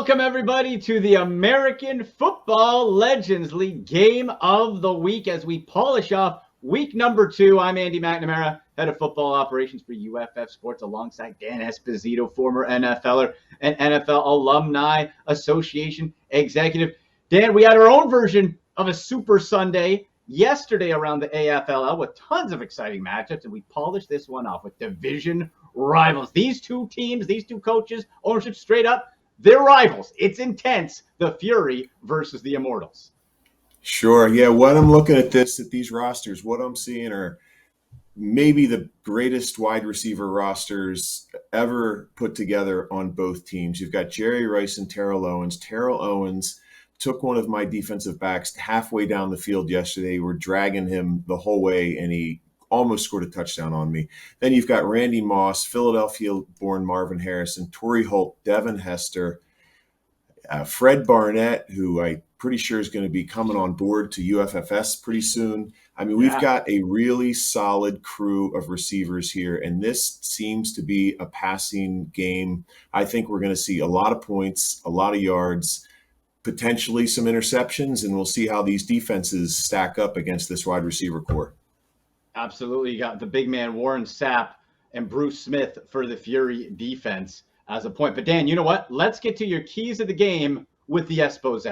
Welcome, everybody, to the American Football Legends League Game of the Week as we polish off week number 2. I'm Andy McNamara, head of football operations for UFF Sports, alongside Dan Esposito, former NFLer and NFL Alumni Association executive. Dan, we had our own version of a Super Sunday yesterday around the AFLL with tons of exciting matchups, and we polished this one off with division rivals. These two teams, these two coaches, ownership straight up, they're rivals. It's intense. The Fury versus the Immortals. Sure. Yeah. When I'm looking at these rosters, what I'm seeing are maybe the greatest wide receiver rosters ever put together on both teams. You've got Jerry Rice and Terrell Owens. Terrell Owens took one of my defensive backs halfway down the field yesterday. We're dragging him the whole way, and he almost scored a touchdown on me. Then you've got Randy Moss, Philadelphia-born Marvin Harrison, Torrey Holt, Devin Hester, Fred Barnett, who I'm pretty sure is going to be coming on board to UFFS pretty soon. I mean, we've got a really solid crew of receivers here, and this seems to be a passing game. I think we're going to see a lot of points, a lot of yards, potentially some interceptions, and we'll see how these defenses stack up against this wide receiver core. Absolutely. You got the big man Warren Sapp and Bruce Smith for the Fury defense as a point. But Dan, you know what? Let's get to your keys of the game with the expose.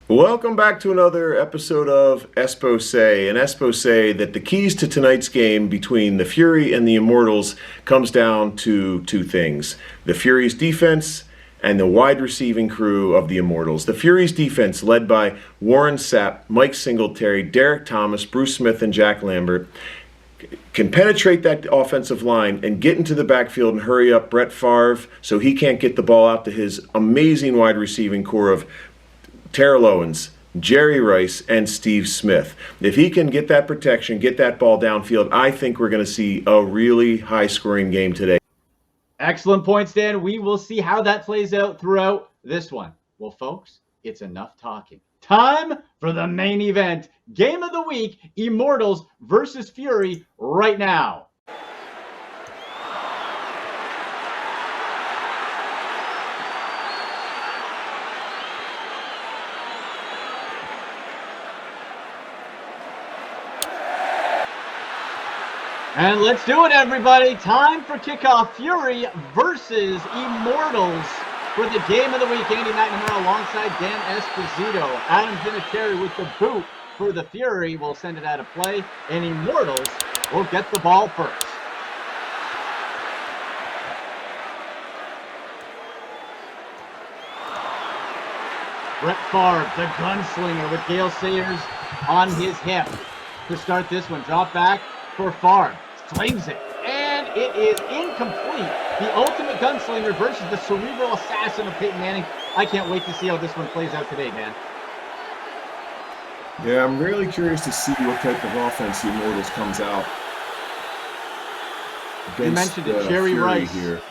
Welcome back to another episode of Expose, an expose that the keys to tonight's game between the Fury and the Immortals comes down to two things: the Fury's defense and the wide receiving crew of the Immortals. The Fury's defense, led by Warren Sapp, Mike Singletary, Derek Thomas, Bruce Smith, and Jack Lambert, can penetrate that offensive line and get into the backfield and hurry up Brett Favre so he can't get the ball out to his amazing wide receiving core of Terrell Owens, Jerry Rice, and Steve Smith. If he can get that protection, get that ball downfield, I think we're going to see a really high-scoring game today. Excellent points, Dan. We will see how that plays out throughout this one. Well, folks, it's enough talking. Time for the main event. Game of the week, Immortals versus Fury right now. And let's do it, everybody. Time for kickoff. Fury versus Immortals for the game of the week. Andy McNamara alongside Dan Esposito. Adam Vinatieri with the boot for the Fury. Will send it out of play. And Immortals will get the ball first. Brett Favre, the gunslinger, with Gale Sayers on his hip to start this one. Drop back for Favre. Flings it, and it is incomplete. The ultimate gunslinger versus the cerebral assassin of Peyton Manning. I can't wait to see how this one plays out today, man. Yeah, I'm really curious to see what type of offense the Immortals comes out You mentioned it, Jerry Rice here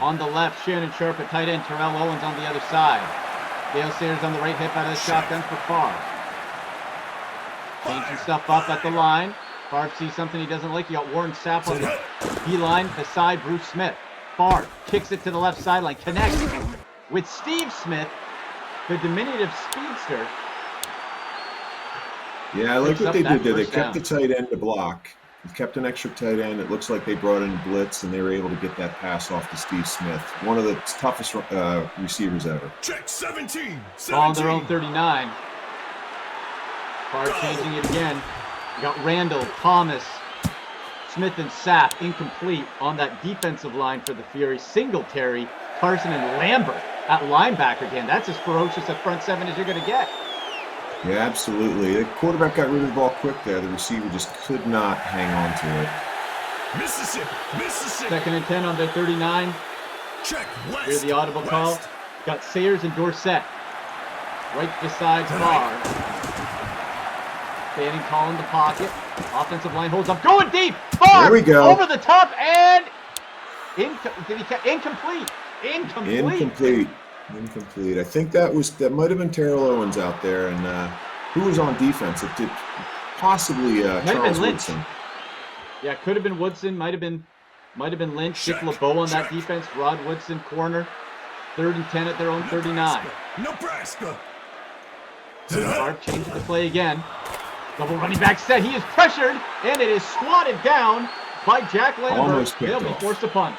on the left, Shannon Sharp at tight end, Terrell Owens on the other side. Gale Sayers on the right, hip out of the shotgun for Favre. Changing stuff up at the line. Favre sees something he doesn't like. You got Warren Sapp on the D-line beside Bruce Smith. Favre kicks it to the left sideline. Connects with Steve Smith, the diminutive speedster. Yeah, I like what they did there. They kept the tight end to block. They kept an extra tight end. It looks like they brought in a blitz, and they were able to get that pass off to Steve Smith. One of the toughest receivers ever. Check 17. Ball on their own 39. Favre changing it again. You got Randall, Thomas, Smith, and Sapp incomplete on that defensive line for the Fury. Singletary, Carson, and Lambert at linebacker again. That's as ferocious a front seven as you're going to get. Yeah, absolutely. The quarterback got rid of the ball quick there. The receiver just could not hang on to it. Mississippi. 2nd and 10 on their 39. Check west. Here's the audible call. Got Sayers and Dorsett right beside Favre. Standing tall in the pocket. Offensive line holds up. Going deep. Favre. There we go. Over the top and incomplete. Incomplete. I think that might have been Terrell Owens out there, and who was on defense? It did possibly Charles Woodson. Yeah, could have been Woodson. Might have been Might have been Lynch. Dick LeBeau on that defense. Rod Woodson corner. 3rd and 10 at their own 39. Nebraska. Favre changes the play again. Double running back set. He is pressured, and it is swatted down by Jack Lambert. They'll be forced to punt.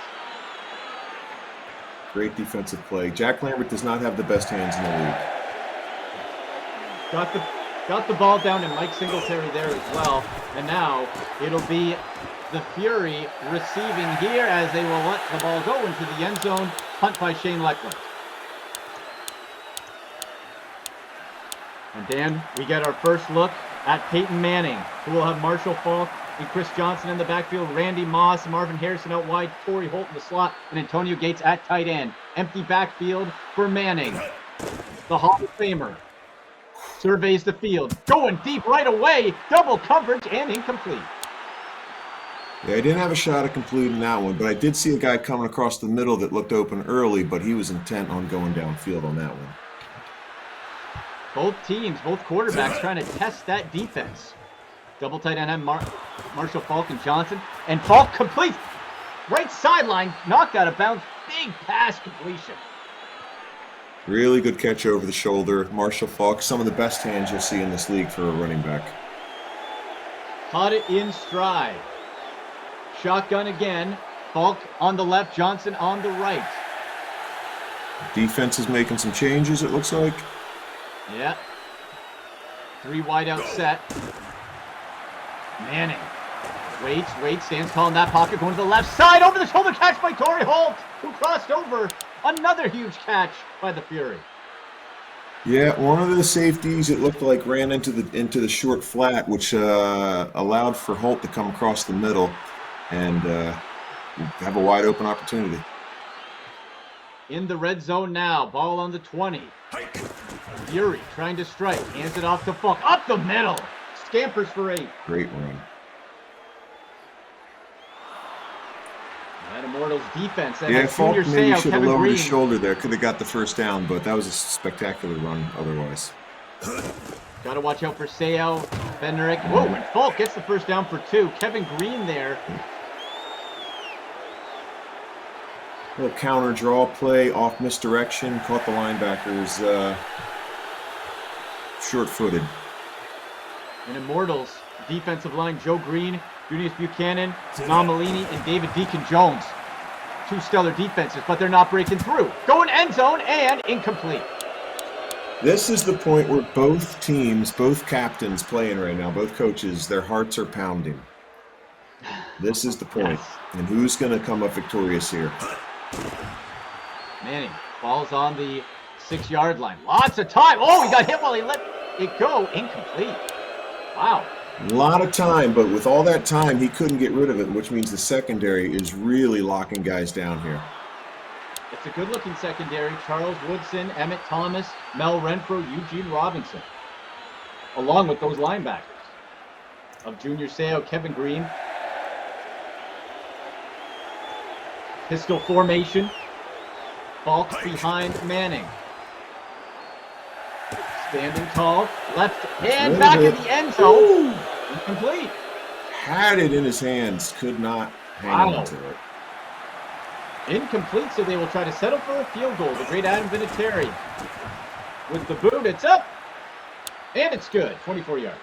Great defensive play. Jack Lambert does not have the best hands in the league. Got the ball down, and Mike Singletary there as well. And now it'll be the Fury receiving here as they will let the ball go into the end zone. Punt by Shane Leckler. And Dan, we get our first look at Peyton Manning, who will have Marshall Faulk and Chris Johnson in the backfield, Randy Moss, Marvin Harrison out wide, Torrey Holt in the slot, and Antonio Gates at tight end. Empty backfield for Manning. The Hall of Famer surveys the field, going deep right away, double coverage and incomplete. Yeah, I didn't have a shot at completing that one, but I did see a guy coming across the middle that looked open early, but he was intent on going downfield on that one. Both teams, both quarterbacks trying to test that defense. Double tight end Marshall Faulk and Johnson. And Faulk completes. Right sideline, knocked out of bounds. Big pass completion. Really good catch over the shoulder. Marshall Faulk, some of the best hands you'll see in this league for a running back. Caught it in stride. Shotgun again. Faulk on the left, Johnson on the right. Defense is making some changes, it looks like. Yeah. 3 wide out set. Manning. Waits, stands tall in that pocket, going to the left side, over the shoulder catch by Torrey Holt, who crossed over. Another huge catch by the Fury. Yeah, one of the safeties, it looked like, ran into the short flat, which allowed for Holt to come across the middle and have a wide open opportunity. In the red zone now, ball on the 20. Fury trying to strike, hands it off to Faulk, up the middle, scampers for 8. Great run. That Immortals defense. Yeah, Faulk Junior maybe Seau, should have Kevin lowered Green. his shoulder there. Could have got the first down, but that was a spectacular run otherwise. Got to watch out for Seau, Benrick. Whoa, and Faulk gets the first down for 2. Kevin Green there. Little counter draw play off misdirection, caught the linebackers short-footed. And Immortals defensive line, Joe Green, Junius Buchanan, Nomalini, and David Deacon-Jones. 2 stellar defenses, but they're not breaking through. Going end zone and incomplete. This is the point where both teams, both captains playing right now, both coaches, their hearts are pounding. This is the point. Yes. And who's going to come up victorious here? Manning falls on the 6-yard line. Lots of time. Oh, he got hit while he let it go. Incomplete. Wow. A lot of time, but with all that time, he couldn't get rid of it, which means the secondary is really locking guys down here. It's a good-looking secondary. Charles Woodson, Emmett Thomas, Mel Renfro, Eugene Robinson. Along with those linebackers of Junior Seau, Kevin Green. Pistol formation. Faulk behind Manning. Standing tall. Left hand back in the end zone. Ooh. Incomplete. Had it in his hands. Could not hang on to it. Incomplete, so they will try to settle for a field goal. The great Adam Vinatieri with the boot. It's up. And it's good. 24 yards.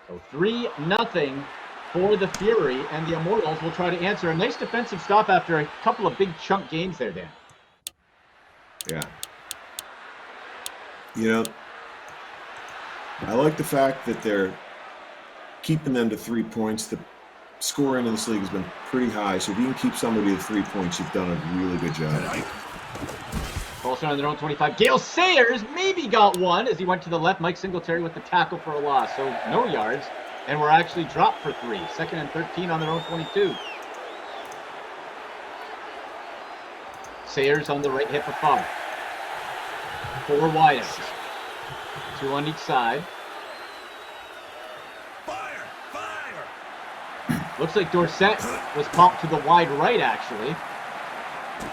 So 3-0 for the Fury, and the Immortals will try to answer. A nice defensive stop after a couple of big chunk gains there, Dan. Yeah. You know, I like the fact that they're keeping them to 3 points. The scoring in this league has been pretty high, so if you can keep somebody to 3 points, you've done a really good job. Ball on their own 25. Gale Sayers maybe got one as he went to the left. Mike Singletary with the tackle for a loss, so no yards. And we're actually dropped for 3. 2nd and 13 on their own 22. Sayers on the right hip of Favre. 4 wideouts. 2 on each side. Looks like Dorsett was popped to the wide right, actually.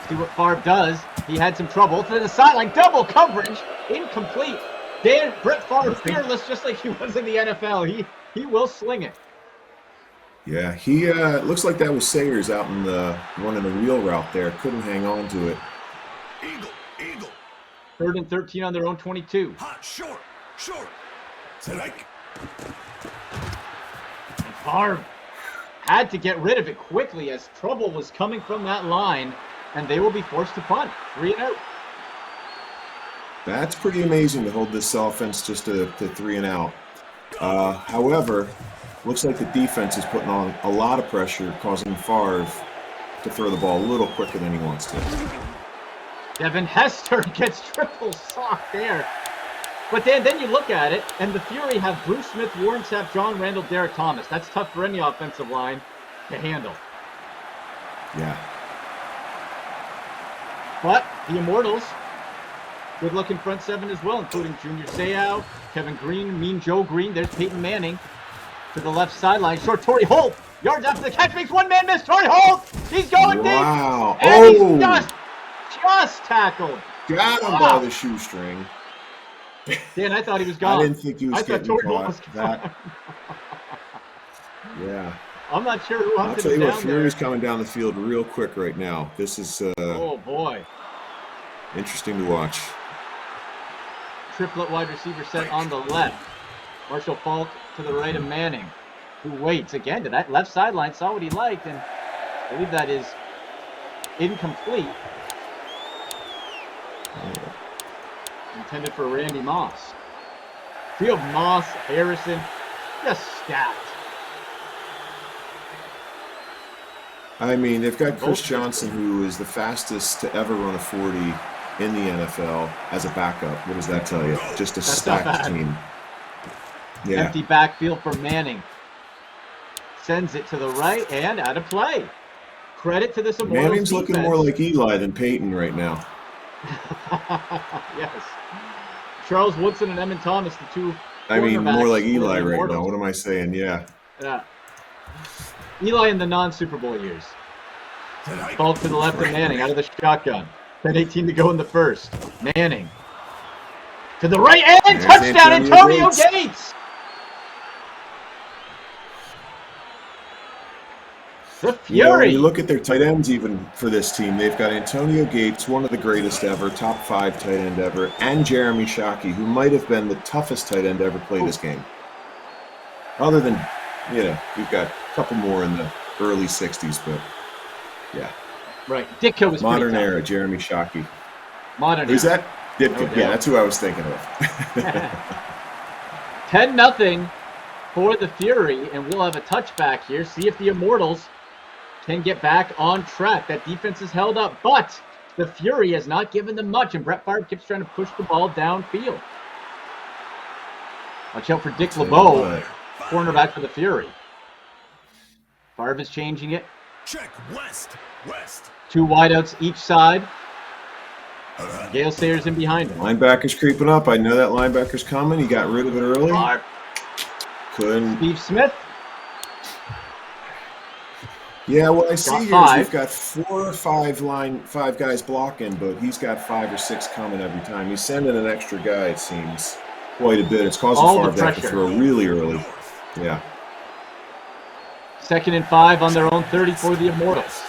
See what Favre does. He had some trouble. To the sideline. Double coverage. Incomplete. Dan, Brett Favre, fearless, just like he was in the NFL. He will sling it. Yeah, he looks like that was Sayers out in the running the wheel route there. Couldn't hang on to it. Eagle. 3rd and 13 on their own 22. Hot, short. Strike. And Favre had to get rid of it quickly as trouble was coming from that line, and they will be forced to punt. 3 and out. That's pretty amazing to hold this offense just to 3 and out. However, looks like the defense is putting on a lot of pressure, causing Favre to throw the ball a little quicker than he wants to. Devin Hester gets triple sock there. But then you look at it, and the Fury have Bruce Smith, Warren Sapp, John Randall, Derek Thomas. That's tough for any offensive line to handle. Yeah. But the Immortals, good looking front seven as well, including Junior Seau, Kevin Green, Mean Joe Green. There's Peyton Manning to the left sideline. Short Torrey Holt. Yards after the catch, makes one man miss. Torrey Holt. He's going deep. Wow. And he's just tackled. Got him by the shoestring. Dan, I thought he was gone. I didn't think he was getting caught. That. Yeah. I'm not sure who I'll hunted tell him you down what, there. Fury's coming down the field real quick right now. This is Oh, boy. interesting to watch. Triplet wide receiver set on the left. Marshall Falk to the right of Manning, who waits again to that left sideline, saw what he liked, and I believe that is incomplete. Intended for Randy Moss. Field Moss, Harrison, just stacked. I mean, they've got Chris Johnson, who is the fastest to ever run a 40 in the NFL as a backup. What does that tell you? Just a stacked team. Yeah. Empty backfield for Manning. Sends it to the right and out of play. Credit to this Immortals Manning's defense. looking more like Eli than Peyton right now. Yes. Charles Woodson and Emmett Thomas, the two. I mean, more like cornerbacks for Eli the right Immortals. now. What am I saying? Yeah. Yeah. Eli in the non-Super Bowl years. Falk to the left of Manning, out of the shotgun. 10:18 to go in the first. Manning. To the right, and There's touchdown, Antonio Antonio Gates. Gates! The You know, when Fury. you look at their tight ends even for this team, they've got Antonio Gates, one of the greatest ever, top 5 tight end ever, and Jeremy Shockey, who might have been the toughest tight end to ever play this game. Other than, we've got a couple more in the early 60s, but yeah. Right. Ditko was Modern pretty tough. era, Jeremy Shockey. Modern Who's era. that? Ditka. No doubt. Yeah, that's who I was thinking of. 10-0 for the Fury, and we'll have a touchback here. See if the Immortals can get back on track. That defense is held up, but the Fury has not given them much, and Brett Favre keeps trying to push the ball downfield. Watch out for Dick LeBeau, cornerback for the Fury. Favre is changing it. Check west. 2 wideouts each side. Gale Sayers in behind him. Linebacker's creeping up. I know that linebacker's coming. He got rid of it early. Favre. Couldn't. Steve Smith. Yeah, what I see Got here is 5. we've got 4 or 5 guys blocking, but he's got 5 or 6 coming every time. He's sending an extra guy, it seems, quite a bit. It's causing All the Favre to have to pressure. throw really early. Yeah. 2nd and 5 on their own 30 for the Immortals.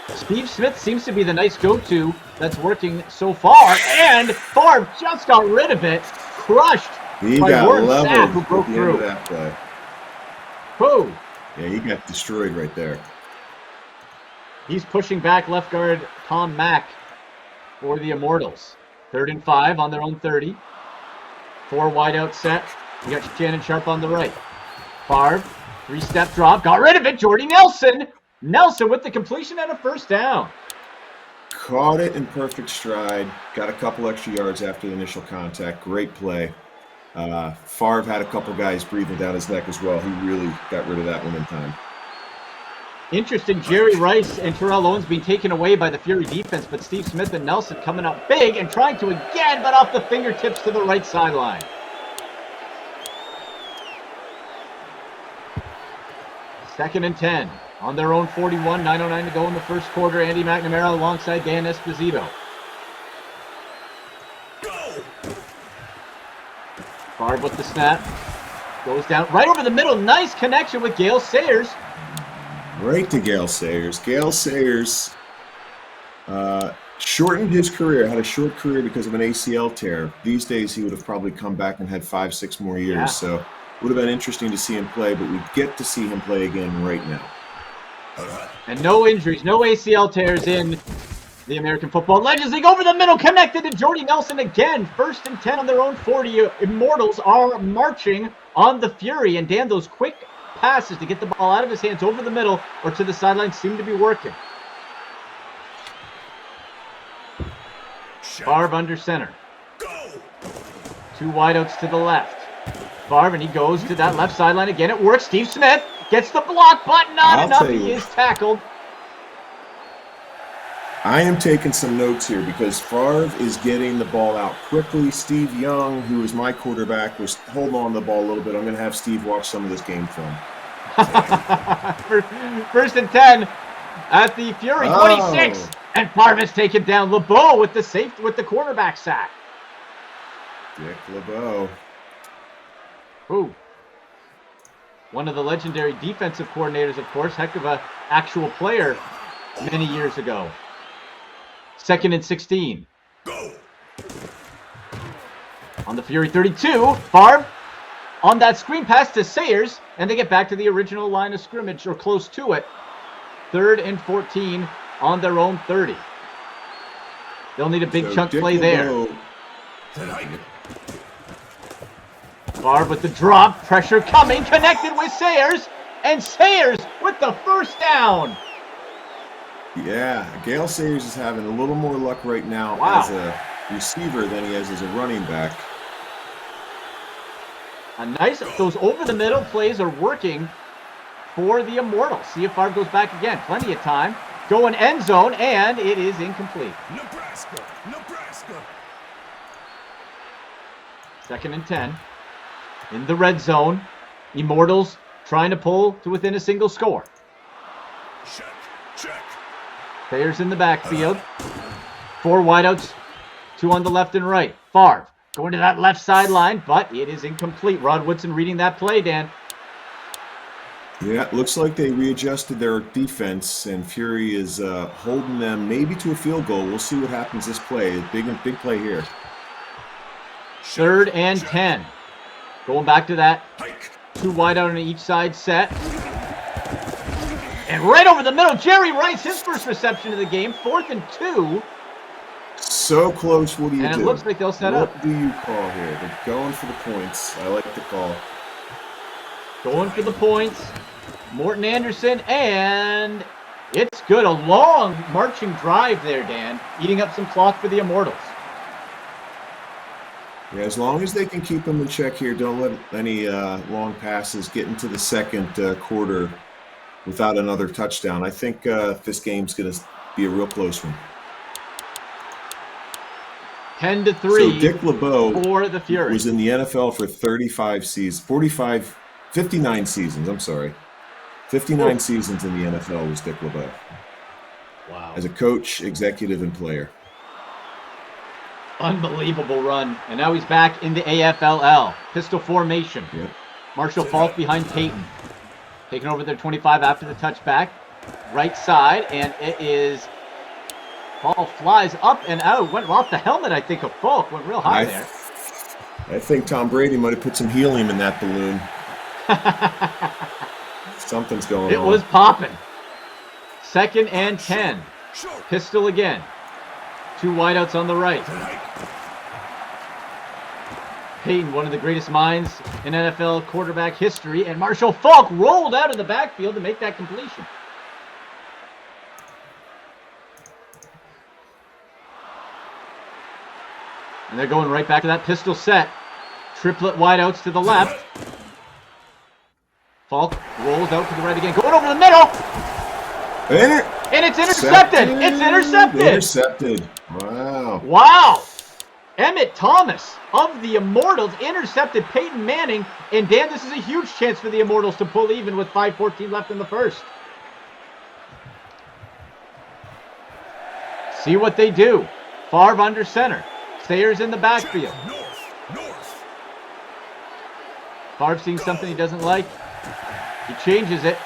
Steve Smith seems to be the nice go-to that's working so far, and Favre just got rid of it, crushed He by got Warren leveled Sapp, who at broke the end of through. that play. Whoa. Yeah, he got destroyed right there. He's pushing back left guard Tom Mack for the Immortals. 3rd and 5 on their own 30. 4 wideout set. You got Shannon Sharp on the right. Favre, 3-step drop, got rid of it. Jordy Nelson. Nelson with the completion and a first down. Caught it in perfect stride. Got a couple extra yards after the initial contact. Great play. Favre had a couple guys breathing down his neck as well. He really got rid of that one in time. Interesting, Jerry Rice and Terrell Owens being taken away by the Fury defense, but Steve Smith and Nelson coming up big and trying to again, but off the fingertips to the right sideline. Second and 10 on their own 41, 9:09 to go in the first quarter. Andy McNamara alongside Dan Esposito. Go. Favre with the snap. Goes down right over the middle. Nice connection with Gale Sayers. Right to Gale Sayers. Gale Sayers shortened his career, had a short career because of an ACL tear. These days, he would have probably come back and had 5-6 more years. Yeah. So it would have been interesting to see him play, but we get to see him play again right now. And no injuries, no ACL tears in the American Football Legends League. Over the middle, connected to Jordy Nelson again. 1st and 10 on their own 40. Immortals are marching on the Fury. And Dan, those quick passes to get the ball out of his hands over the middle or to the sideline seem to be working. Favre under center. Go. 2 wideouts to the left. Favre, and he goes to that left sideline again. It works. Steve Smith gets the block, but not I'll enough. tell you He what. is tackled. I am taking some notes here because Favre is getting the ball out quickly. Steve Young, who is my quarterback, was holding on to the ball a little bit. I'm going to have Steve watch some of this game film. 1st and 10 at the Fury. 26. Oh. And Favre has taken down LeBeau with the quarterback sack. Dick LeBeau. Ooh. One of the legendary defensive coordinators, of course. Heck of a actual player many years ago. 2nd and 16. Go. On the Fury 32, Favre on that screen pass to Sayers, and they get back to the original line of scrimmage, or close to it. 3rd and 14 on their own 30. They'll need a big chunk Dick play LeBeau, Tonight. Favre with the drop, pressure coming, connected with Sayers, and Sayers with the 1st down. Yeah, Gale Sayers is having a little more luck right now Wow. as a receiver than he has as a running back. A nice, those over the middle plays are working for the Immortals. See if Favre goes back again. Plenty of time. Going end zone, and it is incomplete. Nebraska. Nebraska. 2nd and 10. In the red zone. Immortals trying to pull to within a single score. Check. Check. Sayers in the backfield. 4 wideouts. 2 on the left and right. Favre going to that left sideline, but it is incomplete. Rod Woodson reading that play, Dan. Yeah, it looks like they readjusted their defense, and Fury is holding them maybe to a field goal. We'll see what happens this play. Big play here. 3rd and 10. Going back to that Hike. 2 wide out on each side set. And right over the middle, Jerry Rice, his first reception of the game. 4th and 2. So close, what do you do? And it looks like they'll set up. What do you call here? They're going for the points. I like the call. Going for the points. Morton Anderson, and it's good. A long marching drive there, Dan. Eating up some clock for the Immortals. Yeah, as long as they can keep them in check here, don't let any long passes get into the second quarter without another touchdown. I think this game's going to be a real close one. 10-3 So Dick LeBeau for the Fury. was in the NFL for 59 seasons, I'm sorry. 59 seasons in the NFL was Dick LeBeau. Wow. As a coach, executive, and player. Unbelievable run. And now he's back in the AFLL. Pistol formation. Yep. Marshall Falk behind Peyton. Taking over their 25 after the touchback. Right side, and it is... Ball flies up and out. Went off the helmet, I think, of Falk. Went real high there. I think Tom Brady might have put some helium in that balloon. Something's going on. It was popping. 2nd and 10. Pistol again. 2 wideouts on the right. Peyton, one of the greatest minds in NFL quarterback history, and Marshall Falk rolled out of the backfield to make that completion. And they're going right back to that pistol set. Triplet wideouts to the left. Falk rolls out to the right again. Going over the middle. And it's intercepted. It's intercepted. Intercepted. Wow. Wow. Emmett Thomas of the Immortals intercepted Peyton Manning. And Dan, this is a huge chance for the Immortals to pull even with 5:14 left in the first. See what they do. Favre under center. Sayers in the backfield. Favre seeing something he doesn't like. He changes it.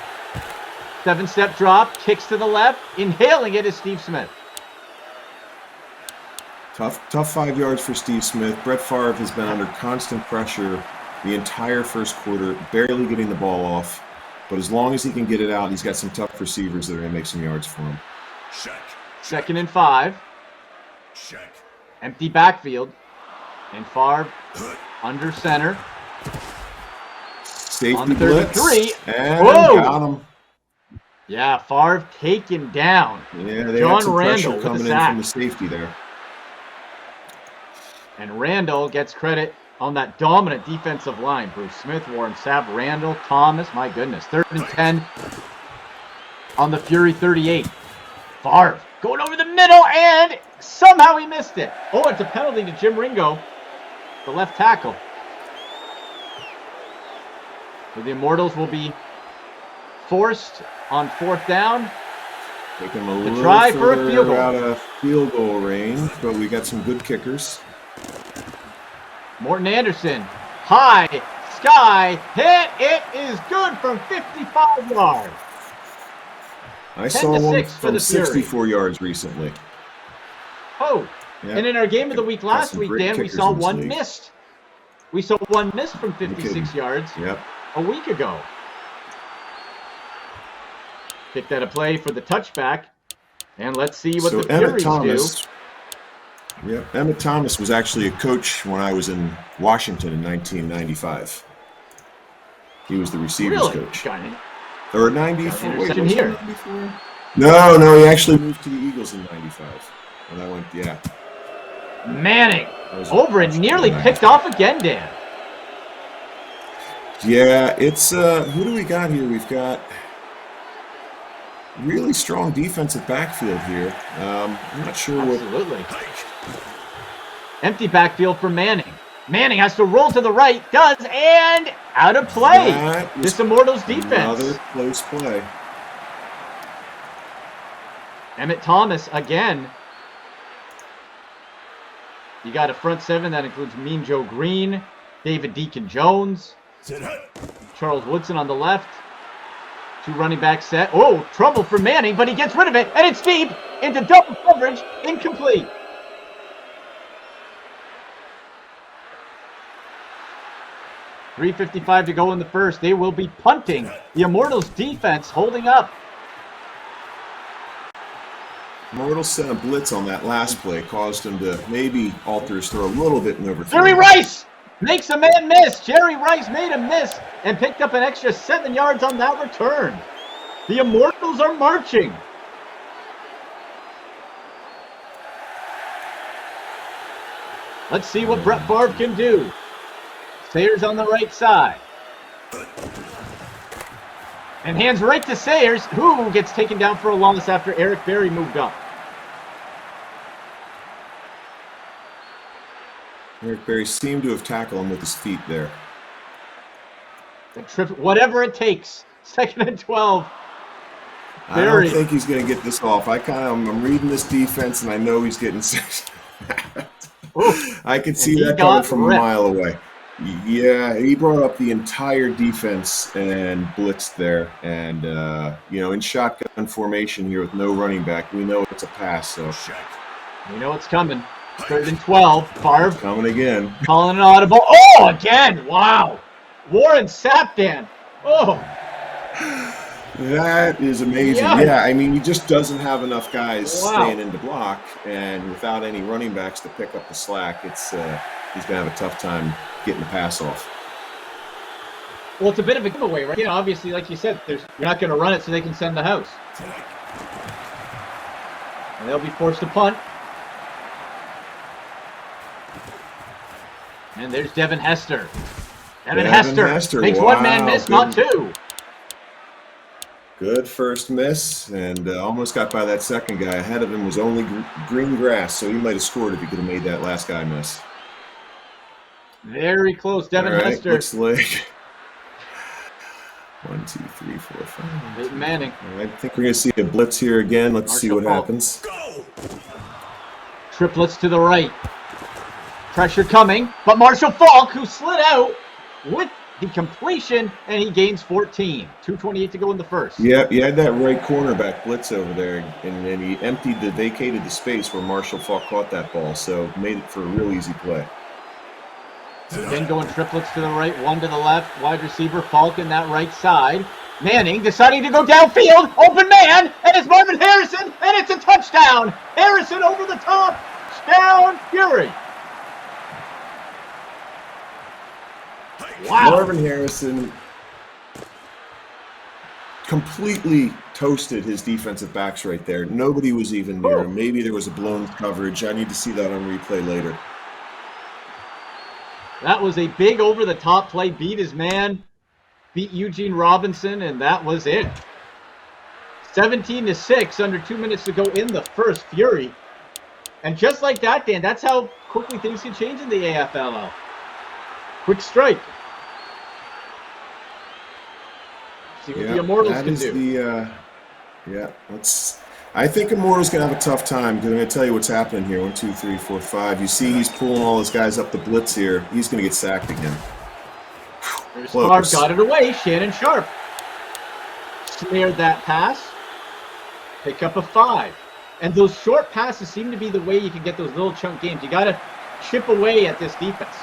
7-step drop, kicks to the left. Inhaling it is Steve Smith. Tough 5 yards for Steve Smith. Brett Favre has been under constant pressure the entire first quarter, barely getting the ball off. But as long as he can get it out, he's got some tough receivers that are going to make some yards for him. Check. 2nd and 5. Check. Empty backfield. And Favre under center. Safety On the blitz. 33. And Whoa! got him. Yeah, Favre taken down. Yeah, they John had some Randall pressure with a coming in sack. from the safety there. And Randall gets credit on that dominant defensive line. Bruce Smith, Warren Sapp, Randall, Thomas. My goodness. 3rd and 10 on the Fury 38. Favre going over the middle, and somehow he missed it. Oh, it's a penalty to Jim Ringo, the left tackle. So the Immortals will be forced on 4th down. Taking them a little try for a further field goal. out of field goal range, but we got some good kickers. Morton Anderson, high, sky, hit. It is good from 55 yards. I saw one 10-6 for from the Fury. 64 yards recently. Oh, Yeah. and in our game of the week last some week, great Dan, we kickers saw in this one league. missed. We saw one missed from kidding. 56 yards Yep. a week ago. Kicked out a play for the touchback. And let's see what So the Emmett Furies Thomas. Yep. Emmett Thomas was actually a coach when I was in Washington in 1995. He was the do. receivers Really? coach. Got it. Or 94. Wait, interception was it here. 94? No, he actually moved to the Eagles in 95. And I went, yeah. Manning that was over and nearly picked off again, Dan. Yeah, it's who do we got here? We've got really strong defensive backfield here. I'm not sure what. Absolutely. Empty backfield for Manning. Manning has to roll to the right, does, and out of play. That was This Immortals defense. Another close play. Emmett Thomas again. You got a front 7 that includes Mean Joe Green, David Deacon Jones, Sit hut. Charles Woodson on the left. 2 running back set. Oh, trouble for Manning, but he gets rid of it, and it's deep into double coverage, incomplete. .355 to go in the first. They will be punting. The Immortals defense holding up. Immortals sent a blitz on that last play, caused him to maybe alter his throw a little bit and overthrow. Jerry Rice makes a man miss. Jerry Rice made a miss and picked up an extra 7 yards on that return. The Immortals are marching. Let's see what Brett Favre can do. Sayers on the right side. And hands right to Sayers, who gets taken down for a loss after Eric Berry moved up. Eric Berry seemed to have tackled him with his feet there. The trip, whatever it takes. 2nd and 12. I don't think he's going to get this off. I'm reading this defense, and I know he's getting six. I can see that coming from a mile away. Yeah, he brought up the entire defense and blitzed there. And, in shotgun formation here with no running back, we know it's a pass. So We know it's coming. 3rd and 12. Favre coming again. calling an audible. Oh, again. Wow. Warren Sapp, Dan. Oh. That is amazing. Yeah, I mean, he just doesn't have enough guys staying in to block. And without any running backs to pick up the slack, he's going to have a tough time getting the pass off. Well, it's a bit of a giveaway, right? Obviously, like you said, you're not going to run it so they can send the house. And they'll be forced to punt. And there's Devin Hester. Devin Hester makes one man miss, not two. Good first miss, and almost got by that second guy. Ahead of him was only green grass, so he might have scored if he could have made that last guy miss. Very close, Devin Hester. Looks like 1, 2, 3, 4, 5. Peyton Manning. I think we're going to see a blitz here again. Let's see what happens. Go. Triplets to the right. Pressure coming, but Marshall Falk, who slid out with the completion, and he gains 14. 2:28 to go in the first. Yeah, you had that right cornerback blitz over there, and then he vacated the space where Marshall Faulk caught that ball, so made it for a real easy play. Then going triplets to the right, one to the left. Wide receiver Faulk in that right side. Manning deciding to go downfield. Open man, and it's Marvin Harrison, and it's a touchdown. Harrison over the top. Down Fury. Wow. Marvin Harrison completely toasted his defensive backs right there. Nobody was even near him. Maybe there was a blown coverage. I need to see that on replay later. That was a big over-the-top play. Beat his man. Beat Eugene Robinson, and that was it. 17-6, under 2 minutes to go in the first. Fury. And just like that, Dan, that's how quickly things can change in the AFLL. Quick strike. See what the Immortals can do. I think Immortals going to have a tough time, because I'm going to tell you what's happening here. 1, 2, 3, 4, 5. You see he's pulling all his guys up the blitz here. He's going to get sacked again. There's Favre, got it away. Shannon Sharp snared that pass. Pick up a 5. And those short passes seem to be the way you can get those little chunk games. You got to chip away at this defense.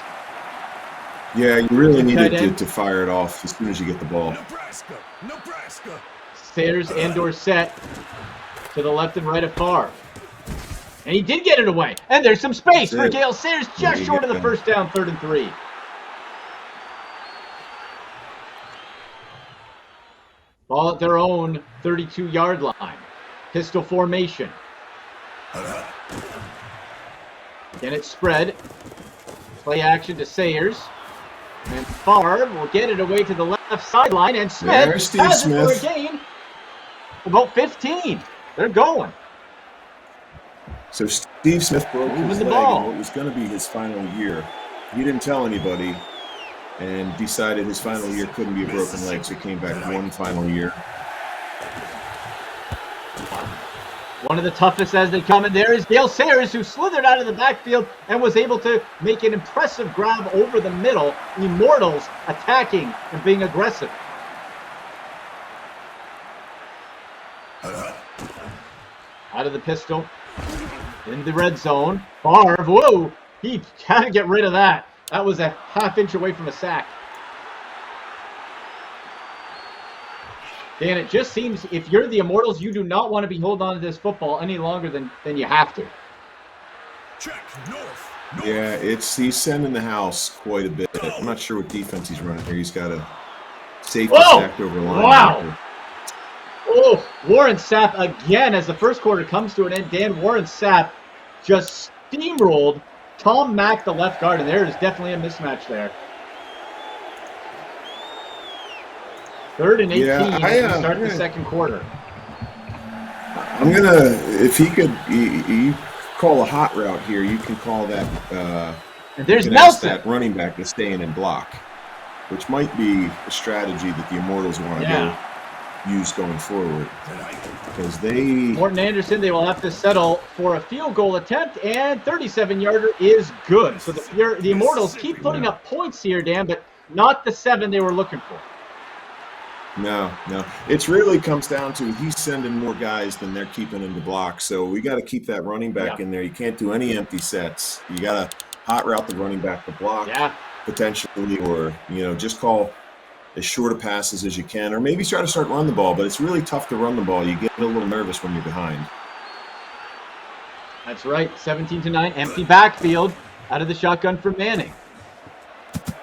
Yeah, you really needed to fire it off as soon as you get the ball. Nebraska. Sayers and Dorsett to the left and right of Favre. And he did get it away. And there's some space for Gale Sayers, just short of the first down, 3rd and 3. Ball at their own 32-yard line. Pistol formation. Then it's spread. Play action to Sayers. And Favre will get it away to the left sideline. And Smith has it for a gain. About 15. They're going. So Steve Smith broke his leg in what was going to be his final year. He didn't tell anybody and decided his final year couldn't be a broken leg, so he came back one final year. One of the toughest as they come in there is Gale Sayers, who slithered out of the backfield and was able to make an impressive grab over the middle. Immortals attacking and being aggressive. Out of the pistol. In the red zone. Favre, whoa! He had to get rid of that. That was a half-inch away from a sack. Dan, it just seems if you're the Immortals, you do not want to be holding on to this football any longer than you have to. Check. North. Yeah, he's sending the house quite a bit. I'm not sure what defense he's running here. He's got a safety stacked over line. Wow! Oh, Warren Sapp again as the first quarter comes to an end. Dan, Warren Sapp just steamrolled Tom Mack, the left guard, and there is definitely a mismatch there. 3rd and 18 as we start the second quarter. I'm going to, if he could, you call a hot route here, you can call that, and there's Nelson. That running back to stay in and block, which might be a strategy that the Immortals want to go use going forward. Because Morton Anderson, they will have to settle for a field goal attempt, and 37-yarder is good. So the Immortals keep putting up points here, Dan, but not the 7 they were looking for. No. It really comes down to he's sending more guys than they're keeping in the block. So we got to keep that running back in there. You can't do any empty sets. You got to hot route the running back to block potentially, or just call as short of passes as you can, or maybe try to run the ball. But it's really tough to run the ball. You get a little nervous when you're behind. That's right. 17-9, empty backfield out of the shotgun for Manning.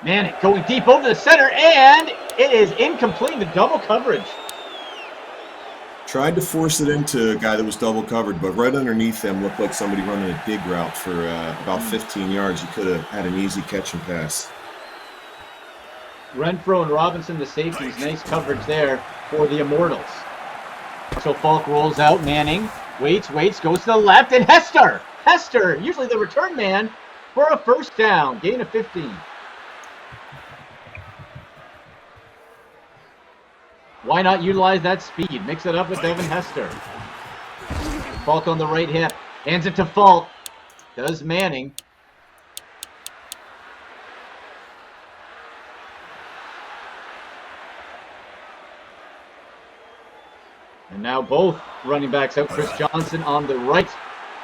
Manning going deep over the center, and it is incomplete into double coverage. Tried to force it into a guy that was double covered, but right underneath them looked like somebody running a dig route for about 15 yards. You could have had an easy catch and pass. Renfro and Robinson, the safeties, nice coverage there for the Immortals. So Faulk rolls out, Manning waits, goes to the left, and Hester, usually the return man, for a first down, gain of 15. Why not utilize that speed? Mix it up with Devin Hester. Faulk on the right hip. Hands it to Faulk. Does Manning. now both running backs out. Chris Johnson on the right.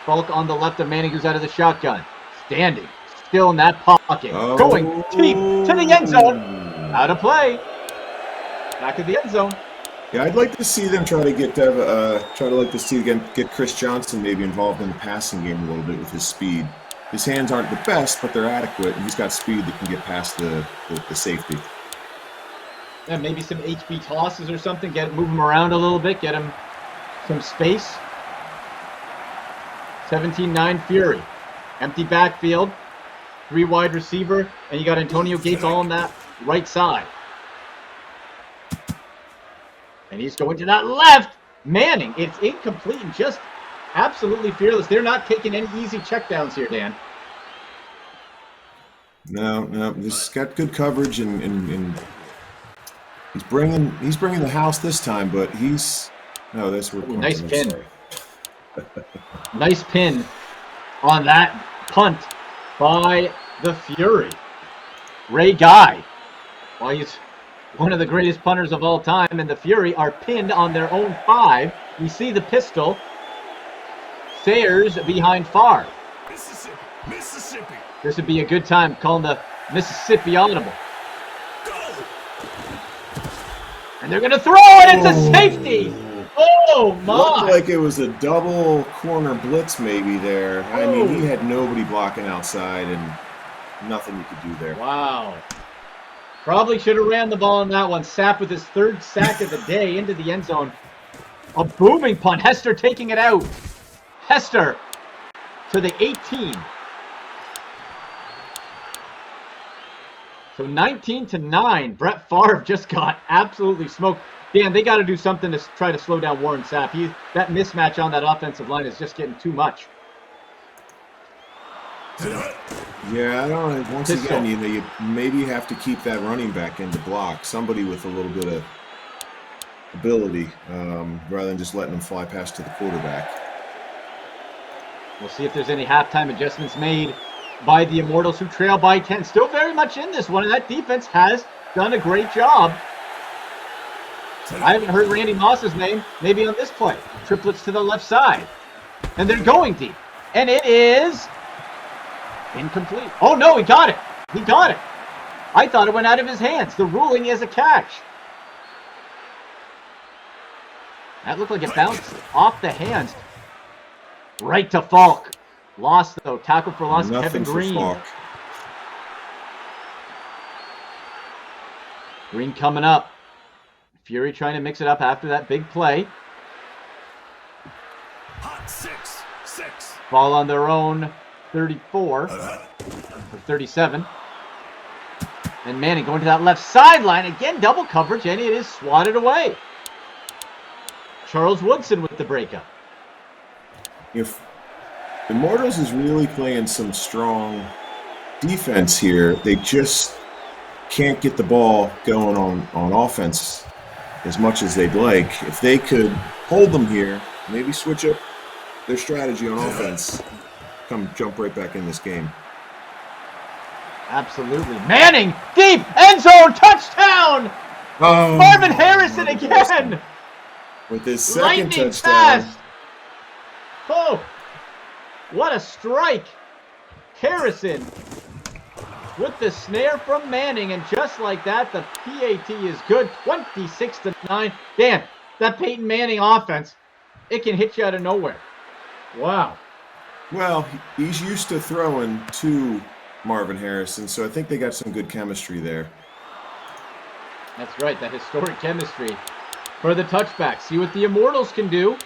Falk on the left of Manning, who's out of the shotgun. Standing. Still in that pocket. Going deep to the end zone. Out of play. Back to the end zone. Yeah, I'd like to see them try to get get Chris Johnson maybe involved in the passing game a little bit with his speed. His hands aren't the best, but they're adequate, and he's got speed that can get past the safety. Yeah, maybe some HB tosses or something. Move him around a little bit. Get him some space. 17-9 Fury. Empty backfield. 3 wide receiver. And you got Antonio Gates all on that right side. And he's going to that left. Manning, it's incomplete and just absolutely fearless. They're not taking any easy checkdowns here, Dan. No. This has got good coverage, and he's bringing the house this time. But nice pin. Nice pin on that punt by the Fury. Ray Guy. Well, he's one of the greatest punters of all time, and the Fury are pinned on their own 5. We see the pistol. Sayers behind Favre. Mississippi. This would be a good time calling the Mississippi audible. Go. And they're going to throw it. It's a safety. Oh, my. Looked like it was a double corner blitz maybe there. I mean, he had nobody blocking outside and nothing you could do there. Wow. Probably should have ran the ball on that one. Sapp with his 3rd sack of the day into the end zone. A booming punt. Hester taking it out. Hester to the 18. So 19-9. Brett Favre just got absolutely smoked. Dan, they got to do something to try to slow down Warren Sapp. That mismatch on that offensive line is just getting too much. Yeah, I don't know. Once again, you maybe have to keep that running back in the block. Somebody with a little bit of ability, rather than just letting them fly past to the quarterback. We'll see if there's any halftime adjustments made by the Immortals, who trail by 10. Still very much in this one, and that defense has done a great job. I haven't heard Randy Moss's name, maybe on this play. Triplets to the left side. And they're going deep. And it is incomplete. Oh, no, he got it. He got it. I thought it went out of his hands. The ruling is a catch. That looked like it bounced off the hands. Right to Falk. Lost, though. Tackle for loss. Nothing Kevin Green. for Falk. Green coming up. Fury trying to mix it up after that big play. Hot 6. Ball on their own 34 or 37. And Manning going to that left sideline. Again, double coverage, and it is swatted away. Charles Woodson with the breakup. If Immortals is really playing some strong defense here, they just can't get the ball going on offense as much as they'd like. If they could hold them here, maybe switch up their strategy on offense, jump right back in this game. Absolutely. Manning, deep, end zone, touchdown! Oh, Marvin Harrison again! With his second Lightning touchdown. fast! Oh, what a strike! Harrison with the snare from Manning, and just like that, the PAT is good. 26-9. Dan, that Peyton Manning offense, it can hit you out of nowhere. Wow. Well, he's used to throwing to Marvin Harrison, so I think they got some good chemistry there. That's right, that historic chemistry for the touchback. See what the Immortals can do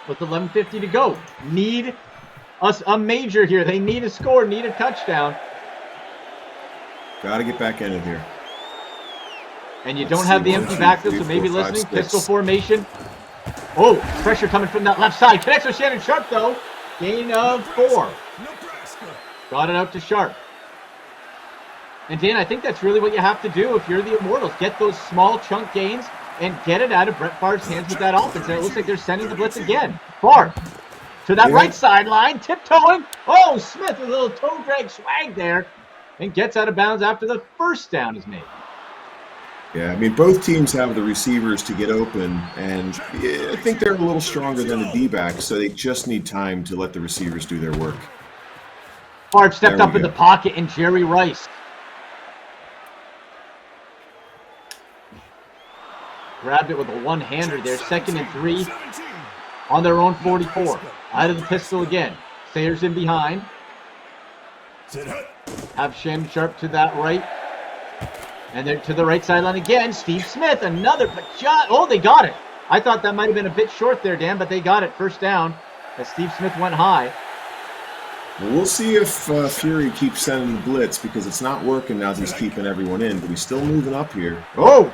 with 11:50 to go. Need a major here. They need a score, need a touchdown. Got to get back in it here. And you don't have the empty backfield, so maybe listening. Pistol formation. Oh, pressure coming from that left side. Connects with Shannon Sharp, though. Gain of 4. Nebraska. Got it out to Sharp. And Dan, I think that's really what you have to do if you're the Immortals. Get those small chunk gains and get it out of Brett Favre's hands with that offense. And it looks like they're sending the blitz again. Favre to that right sideline, tiptoeing. Oh, Smith with a little toe drag swag there. And gets out of bounds after the first down is made. Yeah, I mean, both teams have the receivers to get open, and I think they're a little stronger than the D-backs, so they just need time to let the receivers do their work. Favre stepped There we up in go. the pocket, and Jerry Rice grabbed it with a one-hander there. 2nd and 3 17. on their own 44. Out of the pistol again. Sayers in behind. Sit hut. Have Shannon Sharp to that right. And then to the right sideline again. Steve Smith, another. But oh, they got it. I thought that might have been a bit short there, Dan, but they got it. First down as Steve Smith went high. Well, we'll see if Fury keeps sending the blitz, because it's not working now that he's keeping everyone in, but he's still moving up here. Oh,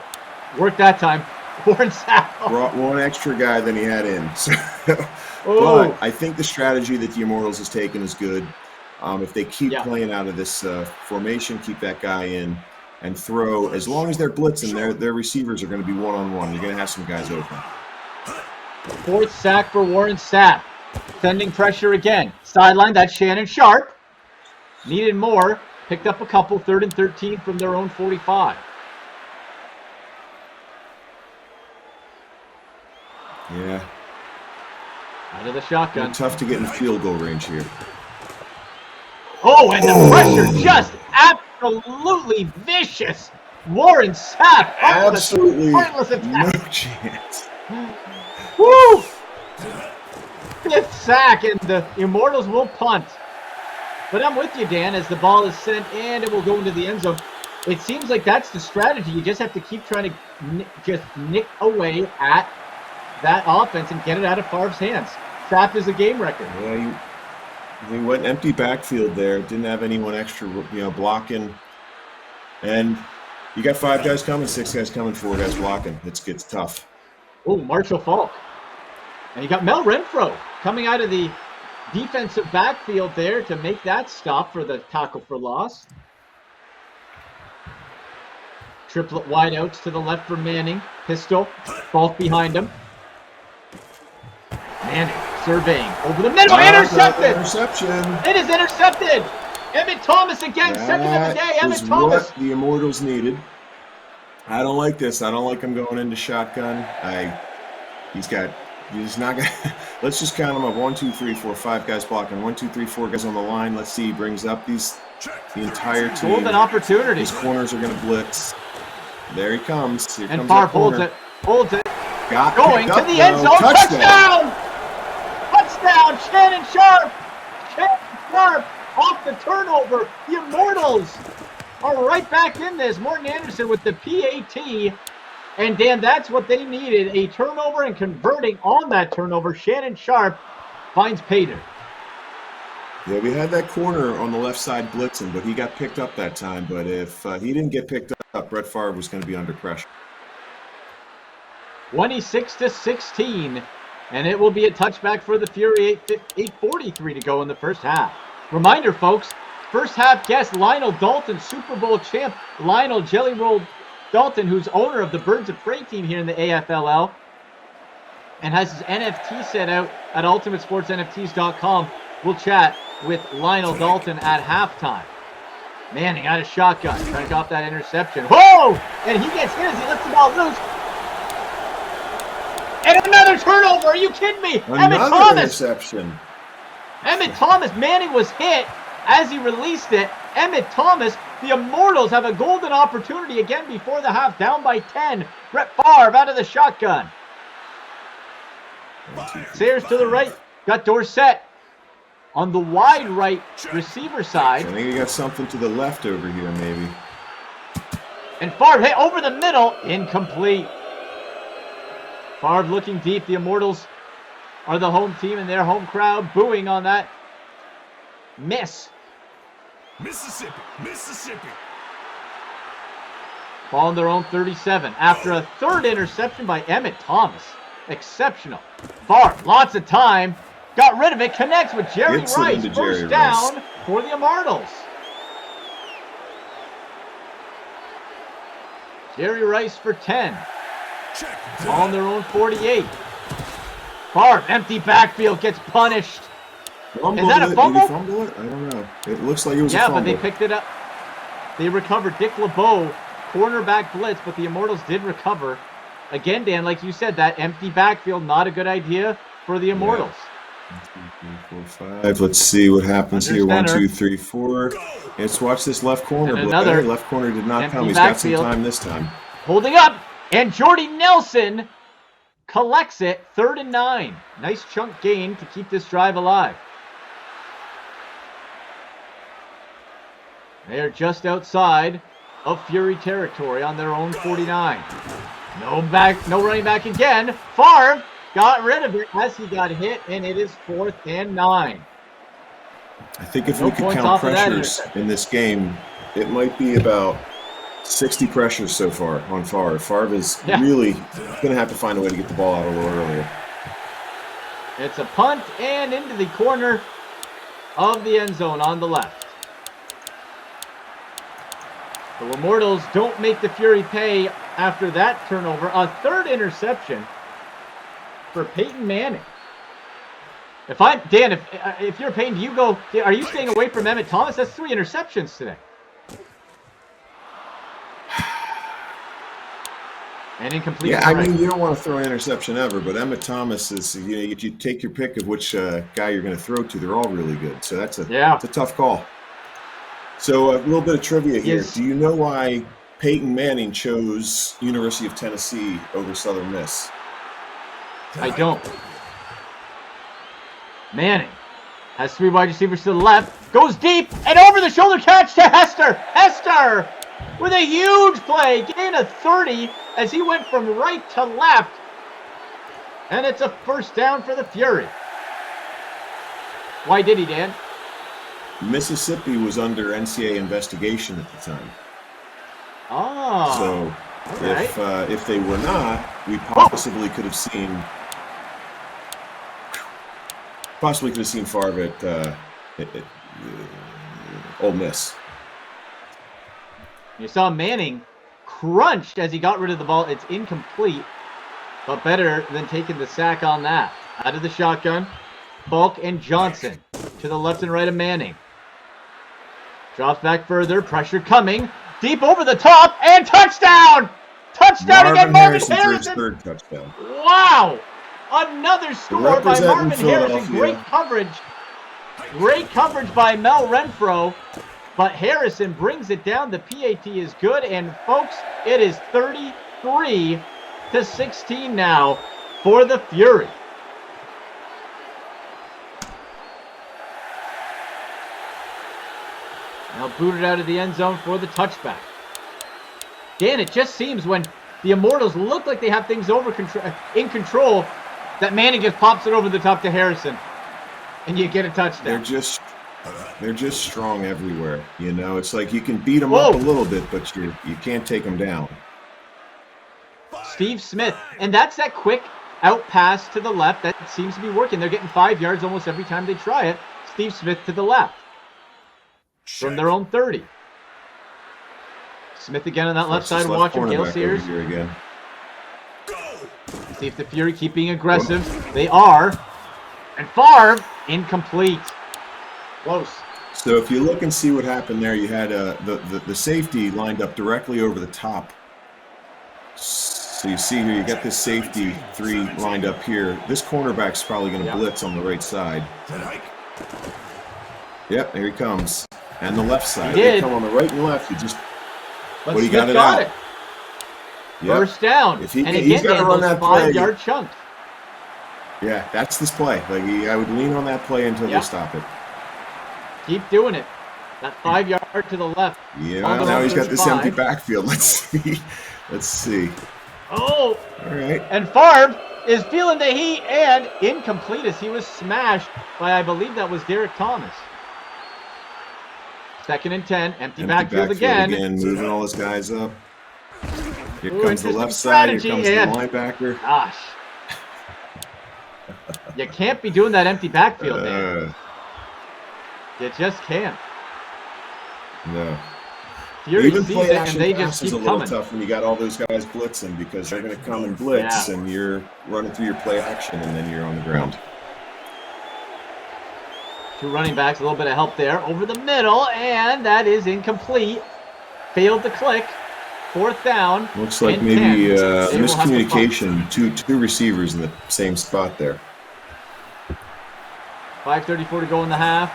worked that time. Warren Sapp. Brought one extra guy than he had in. So, Oh. but I think the strategy that the Immortals has taken is good. If they keep playing out of this formation, keep that guy in, and throw, as long as they're blitzing, their receivers are going to be one-on-one. You're going to have some guys open. 4th sack for Warren Sapp. Sending pressure again. Sideline, that's Shannon Sharp. Needed more. Picked up a couple. 3rd and 13 from their own 45. Yeah. Out of the shotgun. Tough to get in field goal range here. Oh, and the pressure just absolutely vicious. Warren Sapp. Absolutely Pointless attack. no chance. Woo! 5th sack, and the Immortals will punt. But I'm with you, Dan, as the ball is sent and it will go into the end zone. It seems like that's the strategy. You just have to keep trying to just nick away at that offense and get it out of Favre's hands. Sapp is a game record. Yeah, he went empty backfield there. Didn't have anyone extra, blocking. And you got 5 guys coming, 6 guys coming, 4 guys blocking. It gets tough. Oh, Marshall Falk. And you got Mel Renfro coming out of the defensive backfield there to make that stop for the tackle for loss. Triplet wideouts to the left for Manning. Pistol. Falk behind him. Manning surveying over the middle. Intercepted! Interception. It is intercepted! Emmett Thomas again. Second of the day. Emmett That is Thomas. what the Immortals needed. I don't like this. I don't like him going into shotgun. He's not going to. Let's just count him up. 1, 2, 3, 4, 5 guys blocking. 1, 2, 3, 4 guys on the line. Let's see. He brings up the entire team. Golden opportunity. His corners are going to blitz. There he comes. Here And comes Favre that corner. holds it. Got Going picked to up, the end though. zone. Touchdown! Touchdown! Shannon Sharp! Shannon Sharp off the turnover. The Immortals are right back in this. Morton Anderson with the PAT. And Dan, that's what they needed. A turnover and converting on that turnover. Shannon Sharp finds Peyton. Yeah, we had that corner on the left side blitzing, but he got picked up that time. But if he didn't get picked up, Brett Favre was going to be under pressure. 26-16, and it will be a touchback for the Fury. 8:43 to go in the first half. Reminder, folks, first half guest Lionel Dalton, Super Bowl champ Lionel Jelly Roll Dalton, who's owner of the Birds of Prey team here in the AFLL, and has his NFT set out at ultimatesportsnfts.com. We'll chat with Lionel Dalton at halftime. Manning out of shotgun, trying to get off that interception. Whoa! And he gets hit as he lets the ball loose. And another turnover. Are you kidding me? Emmett Thomas. Interception. Emmett Thomas. Manning was hit as he released it. Emmett Thomas. The Immortals have a golden opportunity again before the half, down by 10. Brett Favre out of the shotgun. Sayers to the right. Got Dorsett on the wide right receiver side. I think he got something to the left over here, maybe. And Favre hit over the middle. Incomplete. Favre looking deep. The Immortals are the home team and their home crowd booing on that miss. Mississippi. Ball on their own 37 after a third interception by Emmett Thomas. Exceptional. Favre, lots of time. Got rid of it. Connects with Jerry Gets it Rice. into Jerry First down Rice. for the Immortals. Jerry Rice for 10. On their own 48. Favre, empty backfield, gets punished. Fumbled Is that a it. fumble? Did he fumble it? I don't know. It looks like it was a Yeah, fumble. but they picked it up. They recovered. Dick LeBeau cornerback blitz, but the Immortals did recover. Again, Dan, like you said, that empty backfield, not a good idea for the Immortals. 1, 2, 3, 4, 5. Let's see what happens Under here. 1, center. 2, 3, 4. Let's watch this left corner. And another Hey, left corner did not empty come. He's got some backfield. time this time. Holding up, and Jordy Nelson collects it, 3rd and 9. Nice chunk gain to keep this drive alive. They are just outside of Fury territory on their own 49. No running back again. Favre got rid of it as he got hit, and it is 4th and 9. I think if No we could points count off of that pressures interception. in this game, it might be about 60 pressures so far on Favre. Favre is really going to have to find a way to get the ball out a little earlier. It's a punt and into the corner of the end zone on the left. The Immortals don't make the Fury pay after that turnover. A 3rd interception for Peyton Manning. Dan, if you're Peyton, do you go? Are you staying away from Emmett Thomas? That's 3 interceptions today. And incomplete. Yeah, I mean, you don't want to throw an interception ever, but Emmett Thomas is, if you take your pick of which guy you're going to throw to, they're all really good. So that's it's a tough call. So a little bit of trivia here. Yes. Do you know why Peyton Manning chose University of Tennessee over Southern Miss? I don't. Manning has 3 wide receivers to the left, goes deep, and over the shoulder catch to Hester. Hester with a huge play, gain of 30 as he went from right to left. And it's a 1st down for the Fury. Why did he, Dan? Mississippi was under NCAA investigation at the time. Oh. So right. if they were not, we possibly could have seen Favre at Ole Miss. You saw Manning crunched as he got rid of the ball. It's incomplete, but better than taking the sack on that. Out of the shotgun, Falk and Johnson to the left and right of Manning. Drops back further, pressure coming, deep over the top, and touchdown! Touchdown again, Marvin Harrison! 3rd touchdown. Wow! Another score by Marvin Harrison. Great coverage. Great coverage by Mel Renfro. But Harrison brings it down. The PAT is good. And folks, it is 33-16 now for the Fury. Now booted out of the end zone for the touchback. Dan, it just seems when the Immortals look like they have things in control, that Manning just pops it over the top to Harrison, and you get a touchdown. They're just strong everywhere. It's like you can beat them up a little bit, but you can't take them down. Steve Smith, and that's that quick out pass to the left that seems to be working. They're getting 5 yards almost every time they try it. Steve Smith to the left from their own 30. Smith again on that left side. Watch him, Gale Sears. See if the Fury keep being aggressive. They are. And Favre, incomplete. Close. So if you look and see what happened there, you had the safety lined up directly over the top. So you see here, you got this safety 3 lined up here. This cornerback's probably going to blitz on the right side. Yep, there he comes. And the left side. They come on the right and left. But he Smith got it got out. it. First down. And again, he's got to run that 5-yard chunks. Yeah, that's this play. I would lean on that play until they stop it. Keep doing it. That 5-yard to the left. Yeah, now he's got this empty backfield. Let's see. Oh. All right. And Favre is feeling the heat and incomplete as he was smashed by, I believe that was Derek Thomas. 2nd and 10. Empty backfield again. Moving all his guys up. Here comes the left side. Here comes the linebacker. Gosh. You can't be doing that empty backfield, man. You just can't. No. Fury Even sees play it, action and they just pass is keep a little coming. tough when you got all those guys blitzing because they're going to come and blitz, and you're running through your play action, and then you're on the ground. 2 running backs, a little bit of help there over the middle, and that is incomplete. Failed to click. 4th down. Looks like and maybe 10. They will have to miscommunication. Two receivers in the same spot there. 5:34 to go in the half.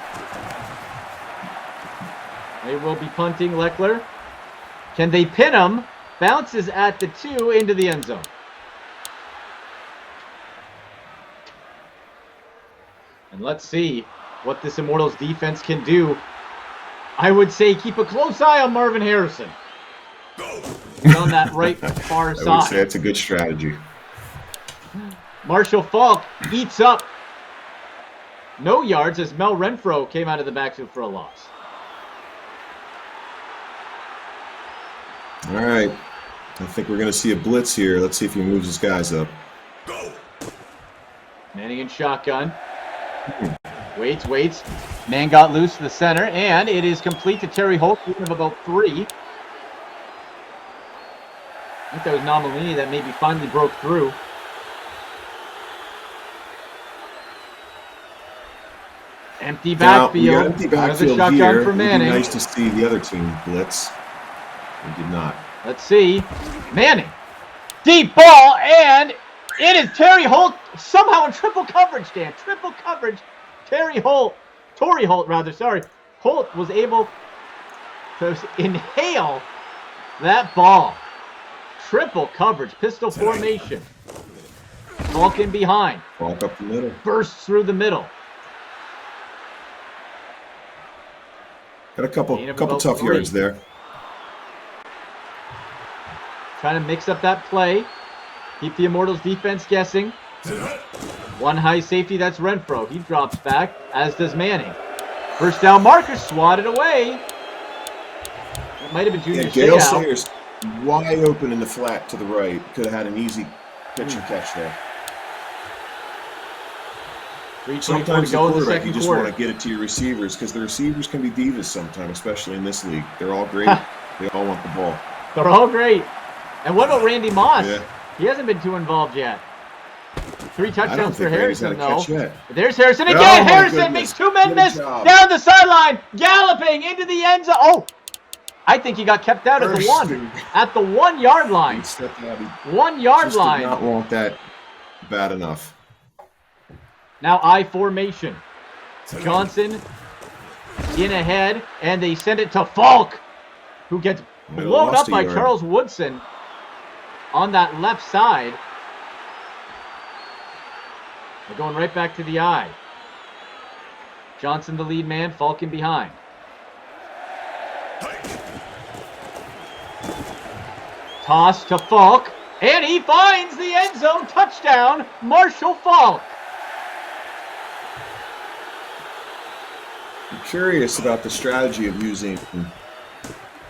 They will be punting Leckler. Can they pin him? Bounces at the 2 into the end zone. And let's see what this Immortals defense can do. I would say keep a close eye on Marvin Harrison. He's on that right far I would say side. that's a good strategy. Marshall Falk eats up no yards as Mel Renfro came out of the backfield for a loss. All right. I think we're going to see a blitz here. Let's see if he moves his guys up. Manning in shotgun. Waits. Man got loose to the center, and it is complete to Terry Holt, of about 3. I think that was Nomalini that maybe finally broke through. Empty backfield. Now, we got empty Out of the backfield shotgun here. for It'd be Manning. nice to see the other team blitz. We did not. Let's see. Manning. Deep ball, and it is Terry Holt somehow in triple coverage, Dan. Triple coverage. Tory Holt, sorry. Holt was able to inhale that ball. Triple coverage, pistol formation. Falcon behind. Falk up the middle. Bursts through the middle. Got a couple Gain of about tough 3. yards there. Trying to mix up that play. Keep the Immortals defense guessing. One high safety, that's Renfro. He drops back, as does Manning. First down marker swatted away. It might have been Junior Gale Seau. Sayers wide open in the flat to the right. Could have had an easy pitch and catch there. 3:24 Sometimes to the go in the quarterback, second you just quarter. want to get it to your receivers because the receivers can be divas sometimes, especially in this league. They're all great. They all want the ball. They're all great. And what about Randy Moss? Yeah. He hasn't been too involved yet. 3 I don't touchdowns for think Randy's Harrison, had a though. catch yet. There's Harrison Oh, again. my Harrison goodness. makes 2 men Good miss job. down the sideline, galloping into the end zone. Oh, I think he got kept out at the 1. At the 1 yard line. He stepped out. He 1 yard just line. did not want that bad enough. Now I formation. Johnson in ahead, and they send it to Falk, who gets Might have blown lost up a by yard. Charles Woodson on that left side. They're going right back to the eye. Johnson the lead man, Falcon behind. Toss to Falk, and he finds the end zone. Touchdown, Marshall Falk. I'm curious about the strategy of using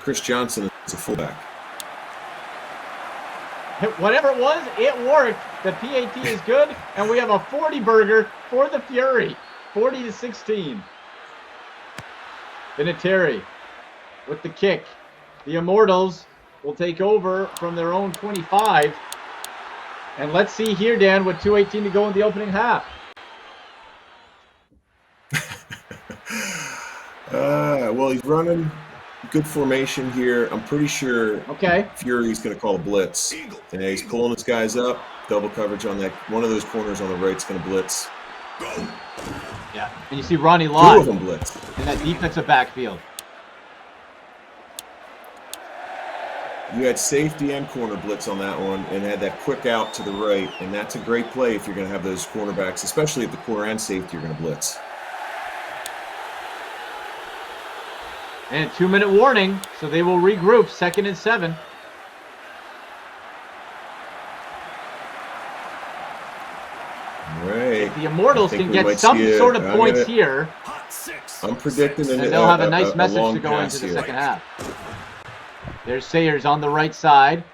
Chris Johnson as a fullback. Whatever it was, it worked. The PAT is good, and we have a 40 burger for the Fury. 40-16. Vinatieri with the kick. The Immortals will take over from their own 25. And let's see here, Dan, with 2:18 to go in the opening half. Well, he's running good formation here. I'm pretty sure Okay. Fury's going to call a blitz. And he's pulling his guys up. Double coverage on that. One of those corners on the right's going to blitz. Yeah. And you see Ronnie 2 Lott of them blitz. in that defensive backfield. You had safety and corner blitz on that one and had that quick out to the right. And that's a great play if you're going to have those cornerbacks, especially at the corner and safety, you're going to blitz. And 2-minute warning, so they will regroup. 2nd and 7. All right. The Immortals I think can we get might some see it. sort of I'm points gonna- here, I'm predicting and they'll have a nice message long to go pass into the here. second half. There's Sayers on the right side.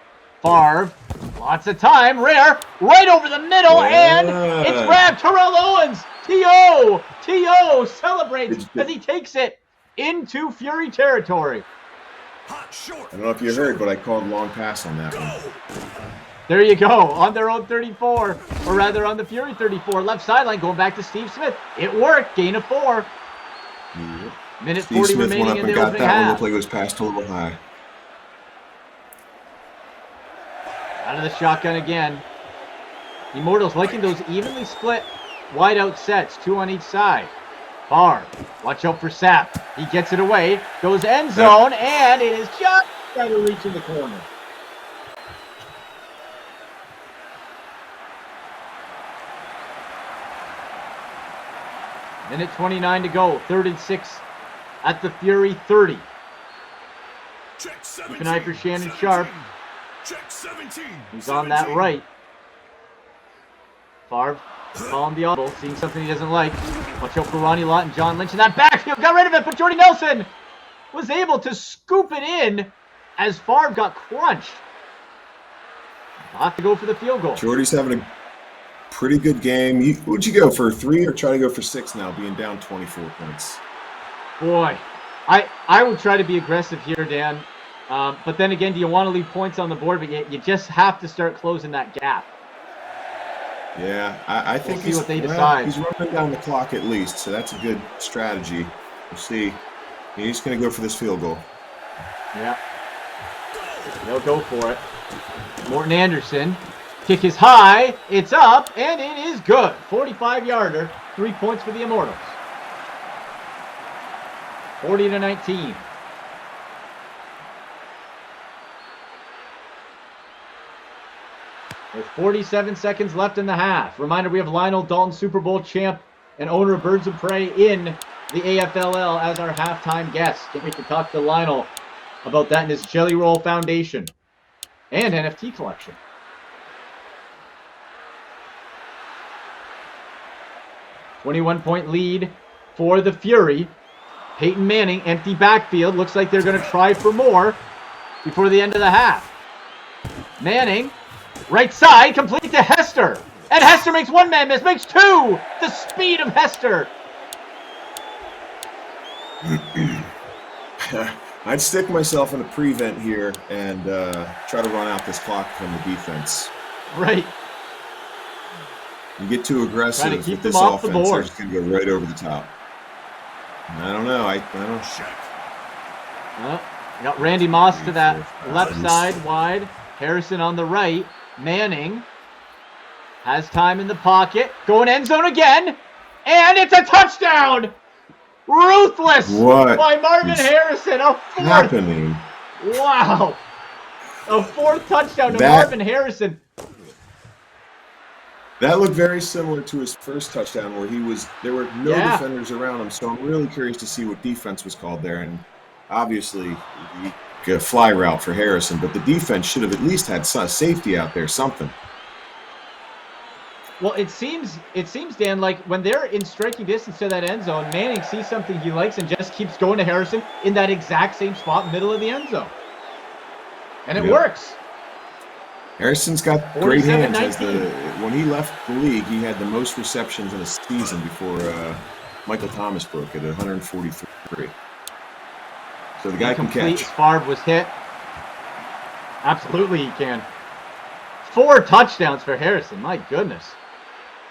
Favre, lots of time. Rare, right over the middle, and it's grabbed. Terrell Owens, T.O. celebrates as he takes it into Fury territory. I don't know if you heard, but I called long pass on that one. There you go, on their own 34, or rather on the Fury 34, left sideline, going back to Steve Smith. It worked, gain of 4. Minute Steve 40 Smith went remaining up in and the got opening that one. half. Looked like it was passed a little high. Out of the shotgun again. Immortals liking those evenly split wide out sets, 2 on each side. Favre, watch out for Sapp. He gets it away, goes end zone, and it is just out of reach in the corner. Minute 29 to go, 3rd and 6 at the Fury 30. Check 17. Keep an eye for Shannon Sharp. Check 17. He's on that right. Favre calling the audible, seeing something he doesn't like. Watch out for Ronnie Lott and John Lynch in that backfield. Got rid of it, but Jordy Nelson was able to scoop it in as Favre got crunched. I'll have to go for the field goal. Jordy's having a pretty good game. Would you go for 3 or try to go for 6 now, being down 24 points? Boy, I would try to be aggressive here, Dan. But then again, do you want to leave points on the board? But you just have to start closing that gap. Yeah, I think We'll see what they decide. He's running down the clock at least, so that's a good strategy. We'll see. He's going to go for this field goal. Yeah. They'll go for it. Morton Anderson. Kick is high. It's up, and it is good. 45-yarder. 3 points for the Immortals. 40-19. With 47 seconds left in the half. Reminder, we have Lionel Dalton, Super Bowl champ and owner of Birds of Prey in the AFLL as our halftime guest. Can't wait to talk to Lionel about that and his Jelly Roll Foundation and NFT collection. .21 lead for the Fury. Peyton Manning, empty backfield. Looks like they're going to try for more before the end of the half. Manning, right side, complete to Hester. And Hester makes one man miss, makes 2. The speed of Hester. I'd stick myself in a prevent here and try to run out this clock from the defense. Right. You get too aggressive Try to keep with this them off the offense, they're board. just going to go right over the top. I don't know. I don't. Got Randy Moss to that left side wide. Harrison on the right. Manning has time in the pocket. Going end zone again. And it's a touchdown! Ruthless What by Marvin is Harrison. A 4th. happening? Wow. A 4th touchdown to That- Marvin Harrison. That looked very similar to his first touchdown where there were no Yeah. defenders around him, so I'm really curious to see what defense was called there. And obviously, a fly route for Harrison, but the defense should have at least had safety out there, something. Well, it seems, Dan, like when they're in striking distance to that end zone, Manning sees something he likes and just keeps going to Harrison in that exact same spot, middle of the end zone. And it works. Harrison's got great hands. 47-19. When he left the league, he had the most receptions in a season before Michael Thomas broke it at 143. So the guy can Incomplete. catch. Favre was hit. Absolutely he can. 4 touchdowns for Harrison. My goodness.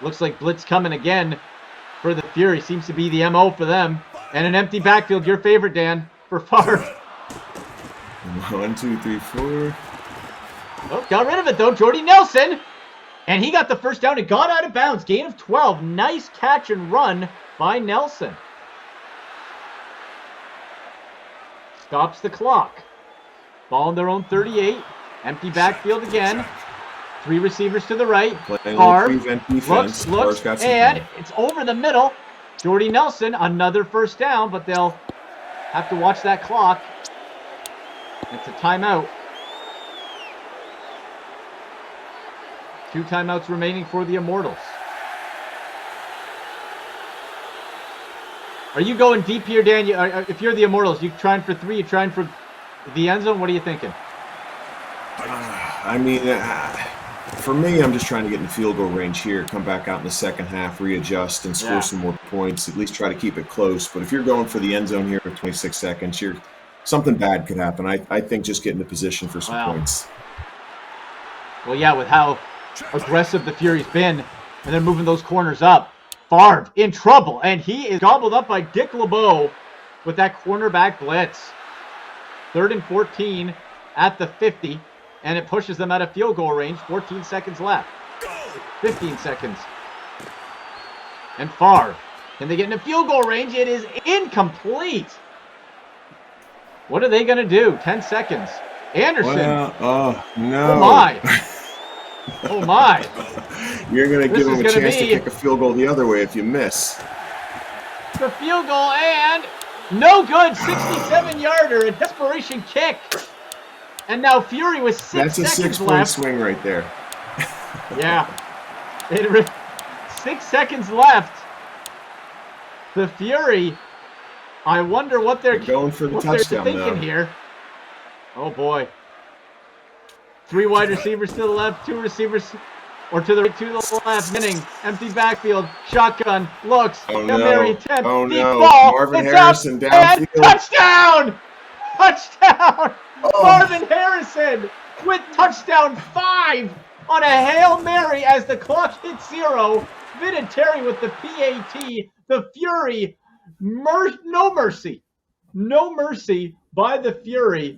Looks like blitz coming again for the Fury. Seems to be the MO for them. And an empty backfield. Your favorite, Dan, for Favre. 1, 2, 3, 4. Oh, got rid of it, though. Jordy Nelson. And he got the first down. It got out of bounds. Gain of 12. Nice catch and run by Nelson. Stops the clock. Ball on their own 38. Empty backfield again. 3 receivers to the right. Favre looks, and it's over the middle. Jordy Nelson, another first down, but they'll have to watch that clock. It's a timeout. 2 timeouts remaining for the Immortals. Are you going deep here, Dan? If you're the Immortals, you trying for 3, you trying for the end zone? What are you thinking? I mean, for me, I'm just trying to get in the field goal range here, come back out in the second half, readjust, and score some more points, at least try to keep it close. But if you're going for the end zone here for 26 seconds, something bad could happen. I think just get in the position for some points. Well, yeah, with how aggressive the Fury's been, and they're moving those corners up. Favre in trouble, and he is gobbled up by Dick LeBeau with that cornerback blitz. 3rd and 14 at the 50. and it pushes them out of field goal range. 14 seconds left. 15 seconds. And Favre. Can they get into field goal range? It is incomplete. What are they going to do? 10 seconds. Anderson. Well, oh, no. Oh, my. Oh, my. You're going to give him a chance to kick a field goal the other way if you miss. The field goal, and no good. 67-yarder, a desperation kick. And now Fury with 6 seconds left. That's a 6-point swing right there. Yeah. 6 seconds left. The Fury, I wonder what they're going for the touchdown thinking here. Oh, boy. 3 wide receivers to the left, 2 receivers, or to the right, to the left. Inning, empty backfield, shotgun, looks. Oh, no. Mary, 10, oh, deep no. ball. Marvin it's Harrison up, downfield. and touchdown! Touchdown! Oh. Marvin Harrison with touchdown 5 on a Hail Mary as the clock hits 0. Vinatieri with the PAT. The Fury, no mercy. No mercy by the Fury.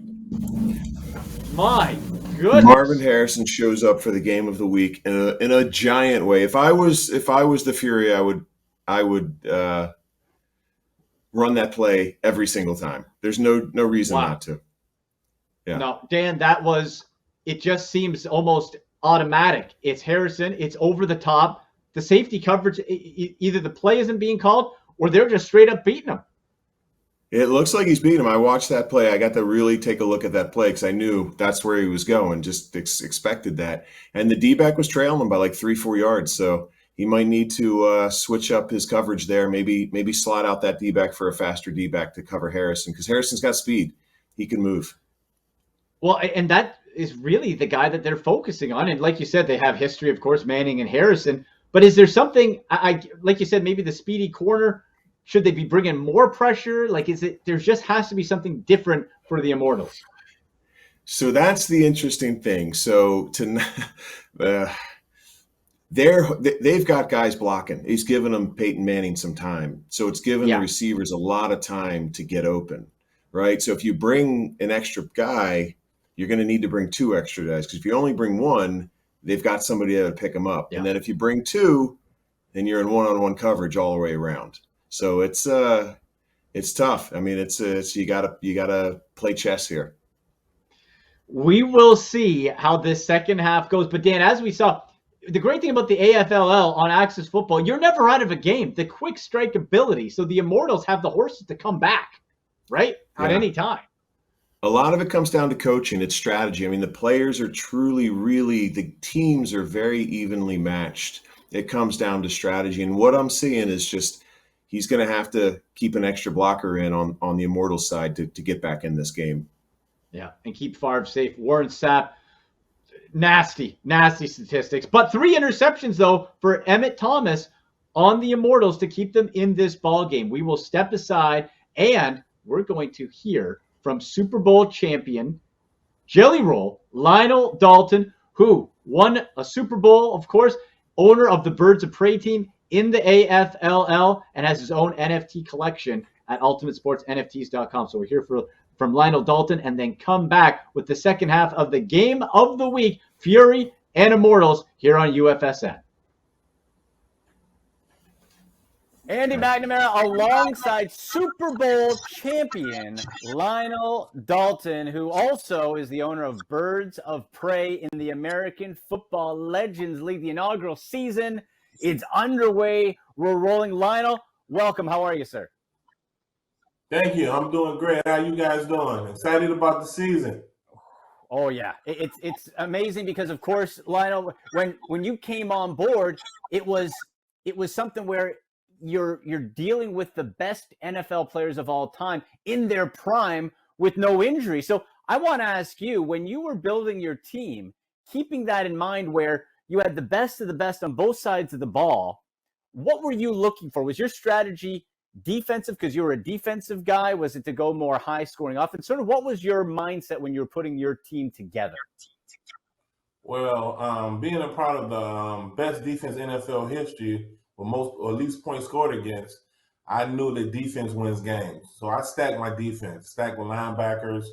My goodness. Marvin Harrison shows up for the game of the week in a giant way. If I was the Fury, I would run that play every single time. There's no reason not to. Yeah. No, Dan, it just seems almost automatic. It's Harrison. It's over the top. The safety coverage, either the play isn't being called or they're just straight up beating him. It looks like he's beating him. I watched that play. I got to really take a look at that play because I knew that's where he was going. Just expected that. And the D-back was trailing him by like 3-4 yards. So he might need to switch up his coverage there. Maybe slot out that D-back for a faster D-back to cover Harrison because Harrison's got speed. He can move. Well, and that is really the guy that they're focusing on. And like you said, they have history, of course, Manning and Harrison. But is there something, like you said, maybe the speedy corner, should they be bringing more pressure? Like, there just has to be something different for the Immortals. So that's the interesting thing. So they've got guys blocking. He's given them Peyton Manning some time. So it's given the receivers a lot of time to get open, right? So if you bring an extra guy, you're going to need to bring 2 extra guys because if you only bring 1, they've got somebody there to pick them up. Yeah. And then if you bring 2, then you're in one-on-one coverage all the way around. So it's tough. I mean, it's you gotta play chess here. We will see how this second half goes. But Dan, as we saw, the great thing about the AFLL on Access Football, you're never out of a game. The quick strike ability. So the Immortals have the horses to come back, right? At any time. A lot of it comes down to coaching. It's strategy. I mean, the players are the teams are very evenly matched. It comes down to strategy. And what I'm seeing is just he's going to have to keep an extra blocker in on the Immortals side to get back in this game. Yeah, and keep Favre safe. Warren Sapp, nasty statistics. But 3 interceptions, though, for Emmett Thomas on the Immortals to keep them in this ball game. We will step aside, and we're going to hear from Super Bowl champion Jelly Roll, Lionel Dalton, who won a Super Bowl, of course, owner of the Birds of Prey team in the AFLL, and has his own NFT collection at ultimatesportsnfts.com. So we're here from Lionel Dalton, and then come back with the second half of the game of the week, Fury and Immortals, here on UFSN. Andy McNamara alongside Super Bowl champion Lionel Dalton, who also is the owner of Birds of Prey in the American Football Legends League. The inaugural season is underway. We're rolling. Lionel, welcome. How are you, sir? Thank you. I'm doing great. How you guys doing? Excited about the season. Oh, yeah. It's amazing because, of course, Lionel, when you came on board, it was something where you're dealing with the best NFL players of all time in their prime with no injury. So I want to ask you, when you were building your team, keeping that in mind where you had the best of the best on both sides of the ball, what were you looking for? Was your strategy defensive because you were a defensive guy? Was it to go more high scoring offense? Sort of what was your mindset when you were putting your team together? Well, being a part of the best defense in NFL history, with most or least points scored against, I knew that defense wins games. So I stacked my defense, stacked with linebackers,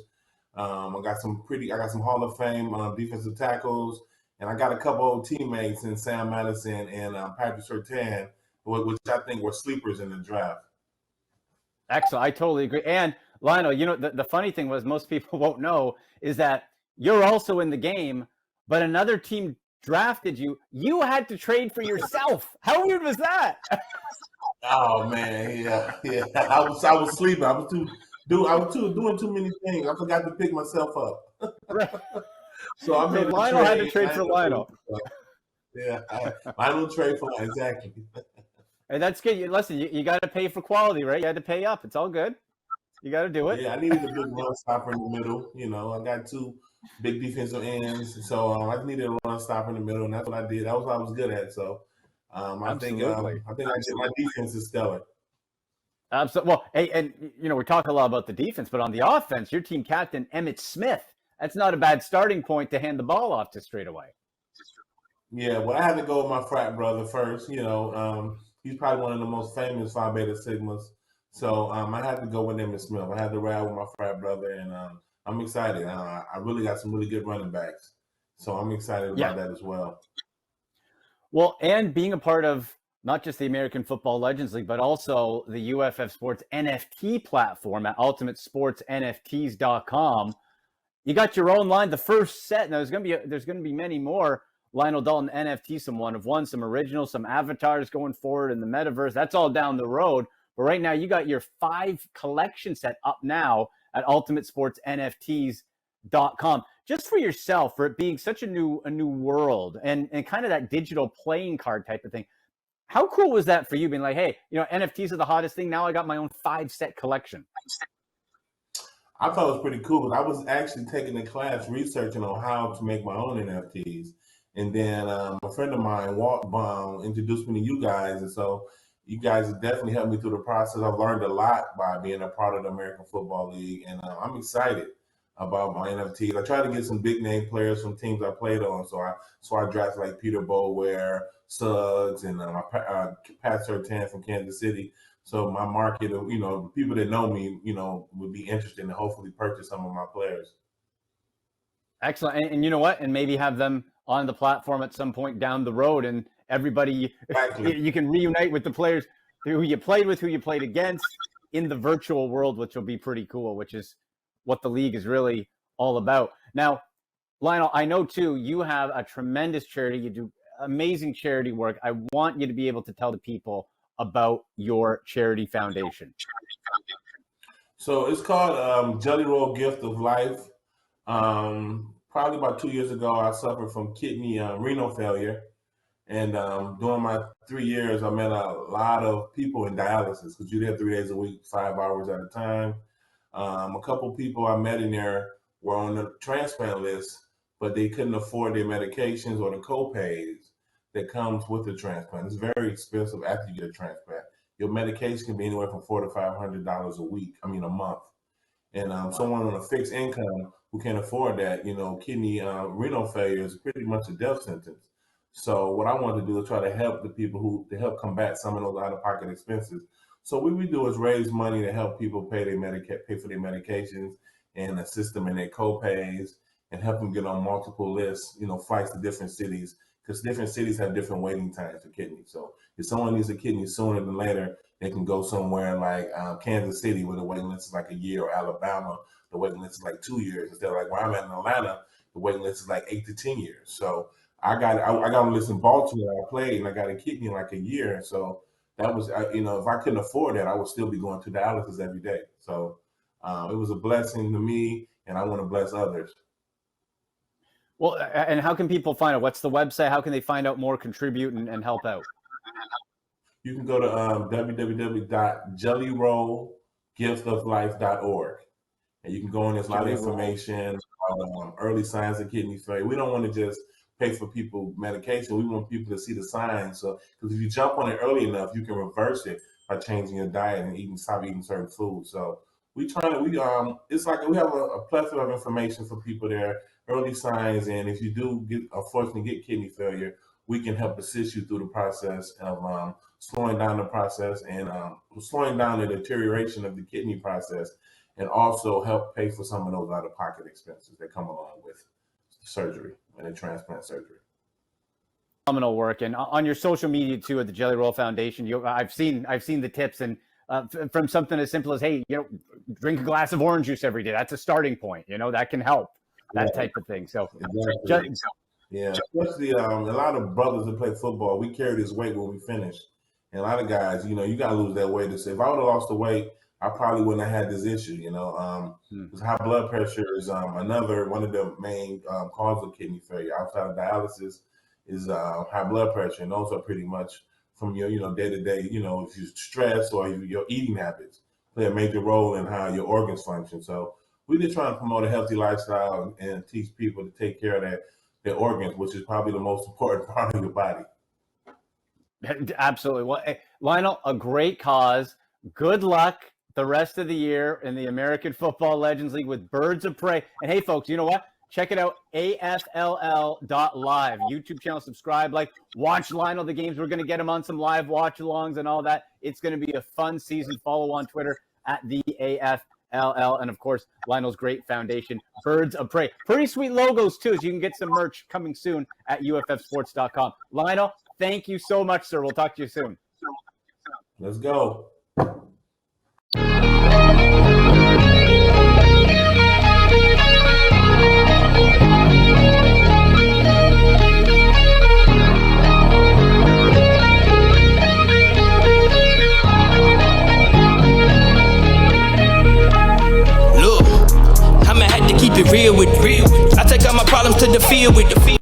I got some Hall of Fame defensive tackles, and I got a couple old teammates in Sam Madison and Patrick Surtain, which I think were sleepers in the draft. Excellent. I totally agree. And Lionel, the funny thing was most people won't know is that you're also in the game, but another team drafted you. You had to trade for yourself. How weird was that? Oh man, yeah. I was sleeping. I was doing too many things. I forgot to pick myself up. Right. So I made Lionel had to trade for Lionel. Yeah, Lionel trade for exactly. And that's good. Listen, you got to pay for quality, right? You had to pay up. It's all good. You got to do it. Yeah, I needed a big run stopper in the middle. I got two big defensive ends, so I needed a run stopper in the middle, and that's what I did. That was what I was good at. So I think my defense is stellar. Absolutely. Well, hey, and we talk a lot about the defense, but on the offense, your team captain Emmitt Smith. That's not a bad starting point to hand the ball off to straight away. Yeah, well, I had to go with my frat brother first. He's probably one of the most famous Phi Beta Sigmas. So I had to go with Emmitt Smith. I had to ride with my frat brother, and I'm excited. I really got some really good running backs. So I'm excited about that as well. Well, and being a part of not just the American Football Legends League, but also the UFF Sports NFT platform at ultimatesportsnfts.com. You got your own line, the first set. Now there's going to be many more Lionel Dalton NFT. Some originals, some avatars going forward in the metaverse. That's all down the road. But right now you got your 5 collection set up now at ultimatesportsnfts.com. Just for yourself, for it being such a new world and kind of that digital playing card type of thing. How cool was that for you being like, hey, NFTs are the hottest thing. Now I got my own 5-set collection. I thought it was pretty cool, but I was actually taking a class researching on how to make my own NFTs. And then a friend of mine, Walt Baum, introduced me to you guys. And so you guys have definitely helped me through the process. I've learned a lot by being a part of the American Football League. And I'm excited about my NFTs. I try to get some big name players from teams I played on. So I drafted like Peter Boulware, Suggs, and Pat Surtain from Kansas City. So my market of, the people that know me, would be interested in hopefully purchase some of my players. Excellent. And you know what? And maybe have them on the platform at some point down the road, and everybody, you can reunite with the players who you played with, who you played against in the virtual world, which will be pretty cool, which is what the league is really all about. Now, Lionel, I know too, you have a tremendous charity. You do amazing charity work. I want you to be able to tell the people about your charity foundation. So it's called Jelly Roll Gift of Life. Probably about 2 years ago, I suffered from kidney renal failure. And during my 3 years, I met a lot of people in dialysis because you're there 3 days a week, 5 hours at a time. A couple people I met in there were on the transplant list, but they couldn't afford their medications or the co-pays that comes with the transplant. It's very expensive after you get a transplant. Your medication can be anywhere from $400 to $500 a month. And someone on a fixed income who can't afford that, kidney renal failure is pretty much a death sentence. So what I want to do is try to help the people to help combat some of those out-of-pocket expenses. So what we do is raise money to help people pay for their medications and assist them in their co-pays and help them get on multiple lists, flights to different cities, because different cities have different waiting times for kidneys. So if someone needs a kidney sooner than later, they can go somewhere like Kansas City, where the waiting list is like a year, or Alabama, the waiting list is like 2 years. Instead of like where I'm at in Atlanta, the waiting list is like 8 to 10 years. So I got a list in Baltimore. I played and I got a kidney in like a year. So that was, if I couldn't afford that, I would still be going to dialysis every day. So it was a blessing to me, and I want to bless others. Well, and how can people find it? What's the website? How can they find out more, contribute, and help out? You can go to www.jellyrollgiftoflife.org. And you can go in, there's a lot of information about early signs of kidney failure. We don't want to just pay for people medication. We want people to see the signs. So, because if you jump on it early enough, you can reverse it by changing your diet and stop eating certain foods. So it's like we have a plethora of information for people there, early signs. And if you do unfortunately get kidney failure, we can help assist you through the process of slowing down the process and slowing down the deterioration of the kidney process. and also help pay for some of those out-of-pocket expenses that come along with surgery and a transplant surgery. Phenomenal work, and on your social media too at the Jelly Roll Foundation, I've seen the tips, and from something as simple as, hey, drink a glass of orange juice every day. That's a starting point. That can help, that type of thing. So exactly. Yeah, especially a lot of brothers that play football, we carry this weight when we finish, and a lot of guys, you got to lose that weight. To say, if I would have lost the weight, I probably wouldn't have had this issue. Because high blood pressure is another one of the main causes of kidney failure outside of dialysis. Is high blood pressure, and those are pretty much from your day to day, if you stress or your eating habits play a major role in how your organs function. So we just trying to promote a healthy lifestyle and teach people to take care of their organs, which is probably the most important part of your body. Absolutely. Well, Lionel, a great cause. Good luck the rest of the year in the American Football Legends League with Birds of Prey. And hey, folks, you know what? Check it out, AFLL.live. YouTube channel, subscribe, watch Lionel the games. We're going to get him on some live watch-alongs and all that. It's going to be a fun season. Follow on Twitter at the AFLL. And, of course, Lionel's great foundation, Birds of Prey. Pretty sweet logos, too, so you can get some merch coming soon at UFFsports.com. Lionel, thank you so much, sir. We'll talk to you soon. Let's go. Keep it real with real. I take all my problems to the field with the field.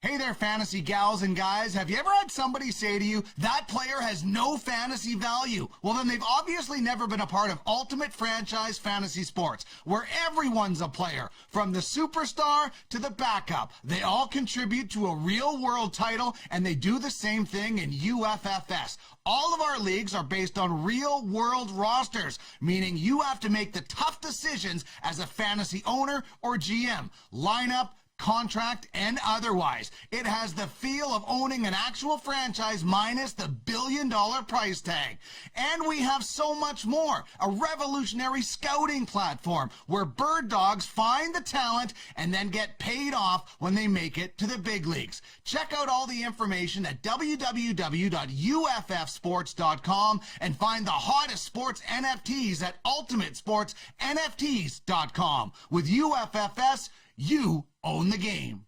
Hey there, fantasy gals and guys. Have you ever had somebody say to you, that player has no fantasy value? Well, then they've obviously never been a part of Ultimate Franchise Fantasy Sports, where everyone's a player, from the superstar to the backup. They all contribute to a real-world title, and they do the same thing in UFFS. All of our leagues are based on real-world rosters, meaning you have to make the tough decisions as a fantasy owner or GM. Lineup, contract, and otherwise. It has the feel of owning an actual franchise minus the billion-dollar price tag. And we have so much more. A revolutionary scouting platform where bird dogs find the talent and then get paid off when they make it to the big leagues. Check out all the information at www.uffsports.com and find the hottest sports NFTs at ultimatesportsnfts.com. With UFFS, you own the game.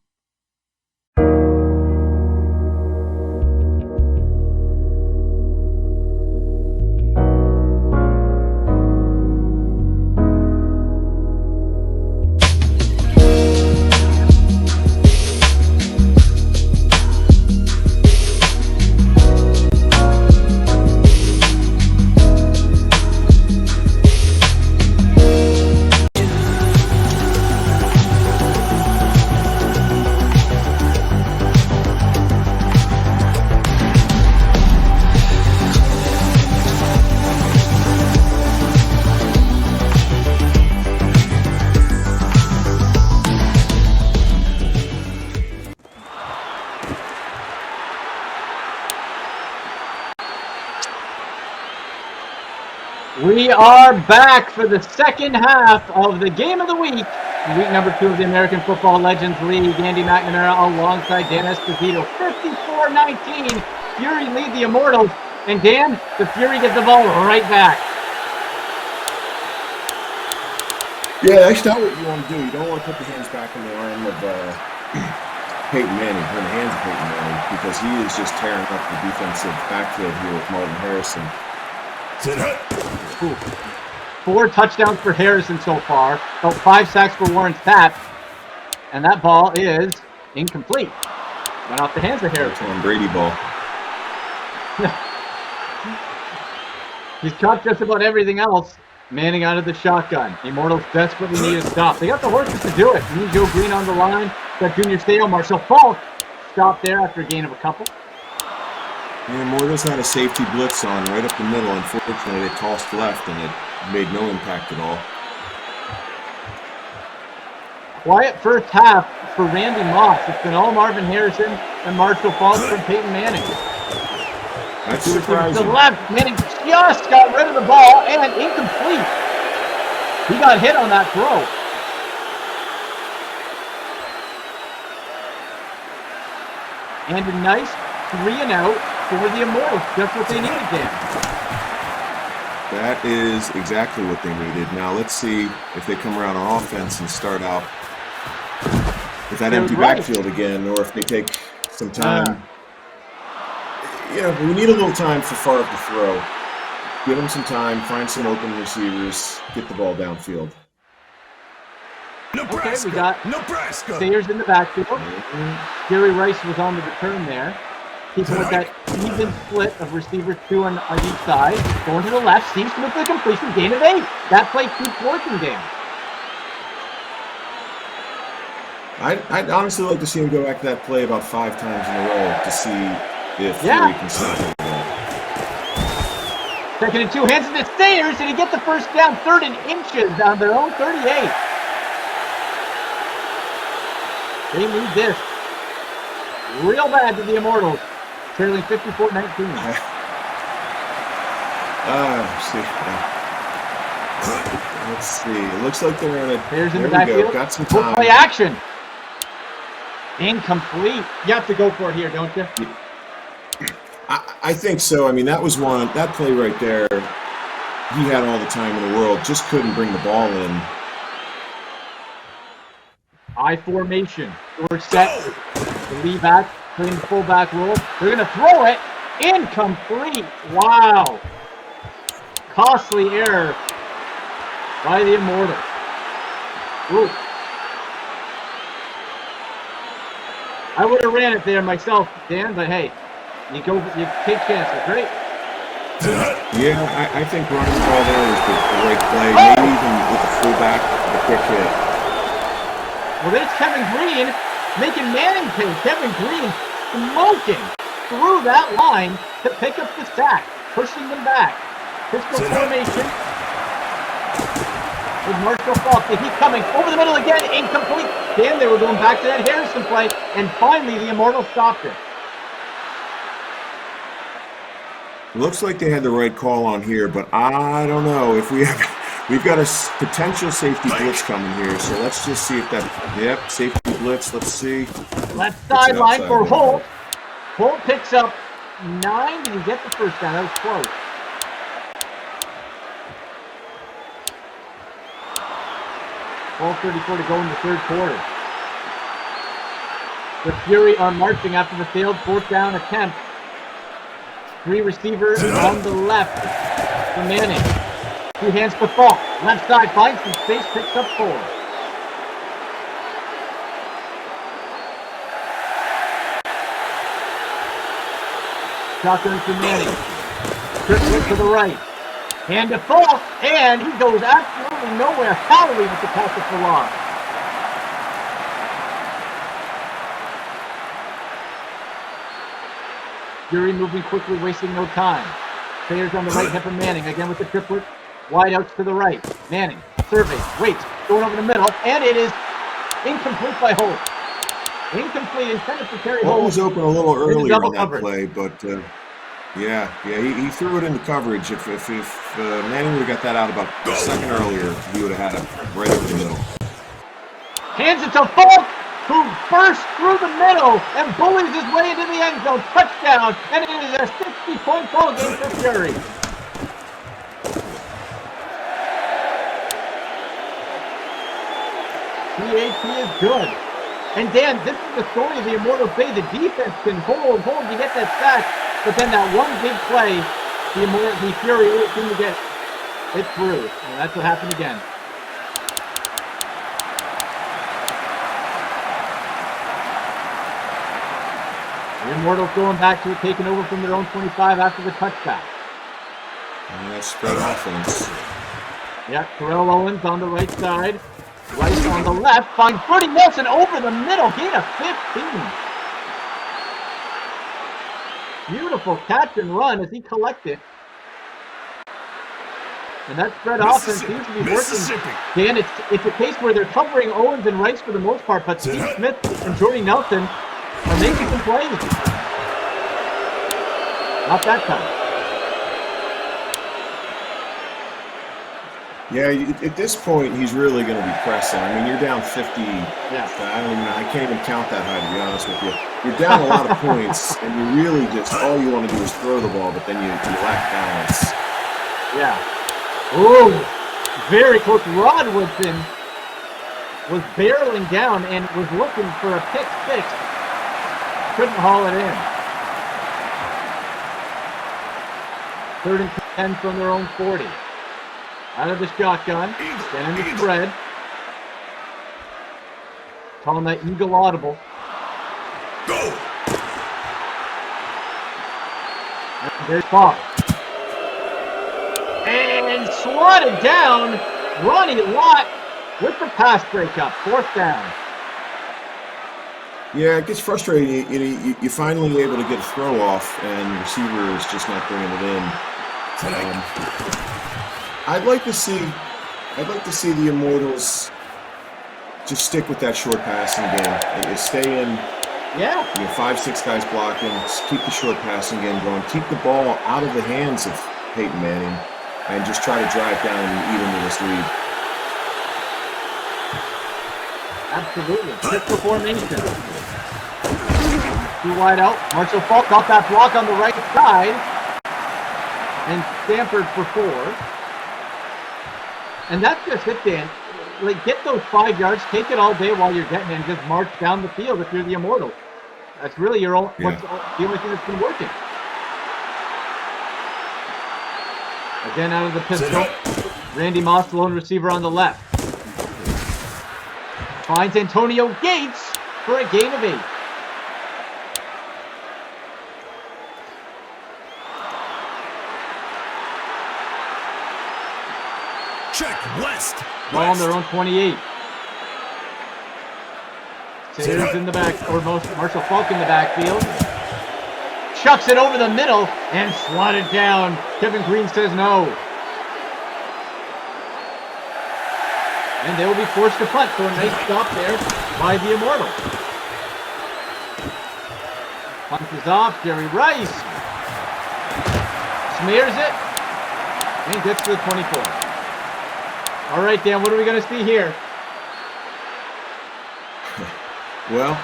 We are back for the second half of the game of the week, week number 2 of the American Football Legends League. Andy McNamara alongside Dan Esposito. 54-19. Fury lead the Immortals. And Dan, the Fury get the ball right back. Yeah, that's not what you want to do. You don't want to put the hands back in the arm of Peyton Manning, in the hands of Peyton Manning, because he is just tearing up the defensive backfield here with Martin Harrison. Ooh. 4 touchdowns for Harrison so far. About 5 sacks for Warren Sapp. And that ball is incomplete. Went off the hands of Harrison. Tom Brady ball. He's caught just about everything else. Manning out of the shotgun. Immortals desperately need a stop. They got the horses to do it. Joe Green on the line. Got Junior Sale. Marshall Falk stopped there after a gain of a couple. The Immortals had a safety blitz on right up the middle. Unfortunately, they tossed left, and it made no impact at all. Quiet first half for Randy Moss. It's been all Marvin Harrison and Marshall Falk from Peyton Manning. That's surprising. To the left, Manning just got rid of the ball and incomplete. He got hit on that throw. And a nice 3-and-out for the Immortals. Just what they needed, Dan. That is exactly what they needed. Now let's see if they come around on offense and start out with that empty backfield again, or if they take some time. We need a little time for Favre to throw. Give him some time, find some open receivers, get the ball downfield. Nebraska. Okay, we got Nebraska. Sayers in the backfield. Gary Rice was on the return there. Keeping with that even split of receivers 2 on each side. Going to the left. Steve Smith with the completion. Gain of 8. That play keeps working, Dan. I'd honestly like to see him go back to that play about 5 times in a row to see if Fury can stop him. 2nd and 2. Hands it to Sayers. Did he get the first down? 3rd and inches on their own 38. They need this real bad to the Immortals. Trailing 54-19. Let's see. It looks like they're in a. Sayers in There the we go. backfield. Got some Full time. play action. Incomplete. You have to go for it here, don't you? I think so. I mean, that was one. That play right there, he had all the time in the world. Just couldn't bring the ball in. I formation. We're set. The lead back. Playing the fullback role. They're going to throw it. Incomplete. Wow. Costly error by the Immortals. Ooh. I would have ran it there myself, Dan, but hey, you take chances, right? Yeah, I think running the ball there was the right play. Maybe even with the fullback, the quick hit. Well, there's Kevin Green making Manning pay. Kevin Green smoking through that line to pick up the sack, pushing them back. Pistol formation. With Marshall Falk. He coming over the middle again. Incomplete. Dan, they were going back to that Harrison play, and finally the Immortals stopped it. Looks like they had the right call on here, but I don't know if we've got a potential safety blitz coming here. So let's just see if that. Safety blitz. Let's see. Left sideline for Holt. Holt picks up 9. Did he get the first down? That was close. Ball 34 to go in the 3rd quarter. The Fury are marching after the failed 4th down attempt. 3 receivers on the left for Manning. 2 hands to Falk. Left side finds some space, picks up 4. Shotgun for Manning. Triple to the right. Hand to Falk, and he goes absolutely nowhere. Howley with the tackle for loss. Fury moving quickly, wasting no time. Sayers on the right, hip of Manning, again with the triplet. Wide outs to the right. Manning, surveys, waits, going over the middle, and it is incomplete by Holt. Incomplete, intended for Terry Holt. Holt was open a little earlier on that coverage. play, but he threw it into coverage. If Manning would have got that out about a second earlier, he would have had it right over the middle. Hands it to Falk, who bursts through the middle and bullies his way into the end zone. Touchdown, and it is a 60-point ball game for Fury. PAT is good. And Dan, this is the story of the Immortals Bay. The defense can hold, you get that sack, but then that one big play, the Fury really seemed to get it through. And that's what happened again. The Immortals going back to it, taking over from their own 25 after the touchback. And that's spread offense. Yeah, Terrell Owens on the right side. Rice on the left. Finds Bertie Nelson over the middle. Gain of 15. Beautiful catch and run as he collected. And that spread offense seems to be working. Dan, it's a case where they're covering Owens and Rice for the most part, but Steve Smith and Jordy Nelson are making some plays. Not that time. Yeah, at this point, he's really going to be pressing. I mean, you're down 50. Yeah. I can't even count that high, to be honest with you. You're down a lot of points, and you really just, all you want to do is throw the ball, but then you lack balance. Yeah. Ooh, very close. Rod Woodson was barreling down and was looking for a pick six. Couldn't haul it in. 3rd and 10 from their own 40. Out of the shotgun, then in the spread. Calling that eagle audible. Go! And there's Bob. And swatted down. Ronnie Lott with the pass breakup. 4th down. Yeah, it gets frustrating. You finally able to get a throw off, and the receiver is just not bringing it in. I'd like to see the Immortals just stick with that short passing game. You stay in. Yeah. You have 5-6 guys blocking. Just keep the short passing game going. Keep the ball out of the hands of Peyton Manning, and just try to drive down and eat into this lead. Absolutely. Pistol formation. 2 wide out. Marshall Falk got that block on the right side. And Stanford for 4. And that's just it, Dan. Like, get those 5 yards, take it all day while you're getting it, and just march down the field if you're the Immortals. That's really your own, Yeah. what's the only thing that's been working. Again, out of the pistol. Randy Moss, the lone receiver on the left. Finds Antonio Gates for a gain of 8. Check west. Ball on their own 28. Sayers in the back, or Marshall Falk in the backfield. Chucks it over the middle and swatted down. Kevin Green says no. And they will be forced to punt, so a nice stop there by the Immortals. Punt is off. Jerry Rice smears it and gets to the 24. All right, Dan, what are we going to see here? Well,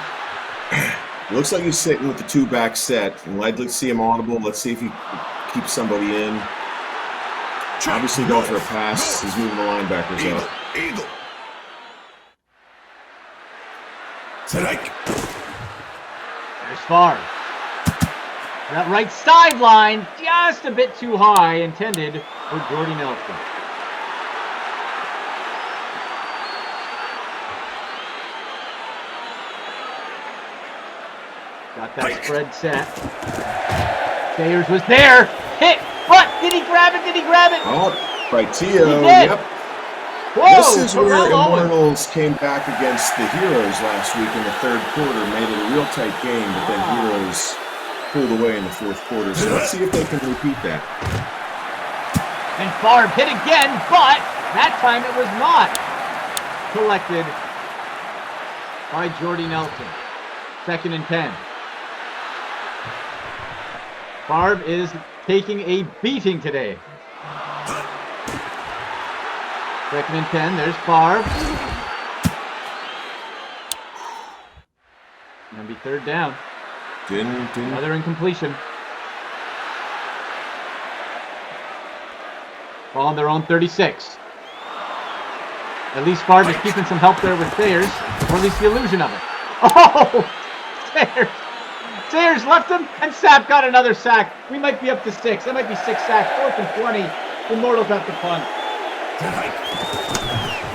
looks like he's sitting with the 2-back set. And let's see him audible. Let's see if he keeps somebody in. Obviously going for a pass. He's moving the linebackers up. Eagle. Strike. There's Favre. That right sideline, just a bit too high, intended for Jordy Nelson. Got that spread set. Sayers was there. Hit. What? Did he grab it? Did he grab it? Oh, right, Tio. He did. Yep. Whoa, This is where Terrell Owens. Immortals came back against the Heroes last week in the 3rd quarter, made it a real tight game, but then Heroes pulled away in the 4th quarter. So let's see if they can repeat that. And Favre hit again, but that time it was not collected by Jordy Nelson. 2nd and 10. Favre is taking a beating today. 2nd and 10. There's Favre. Gonna be 3rd down. Didn't. Another incompletion. Ball on their own 36. At least Favre is keeping some help there with Sayers, or at least the illusion of it. Oh! Sayers! Sayers left him, and Sapp got another sack. We might be up to 6. That might be 6 sacks. 4th and 20. The Immortals have to punt.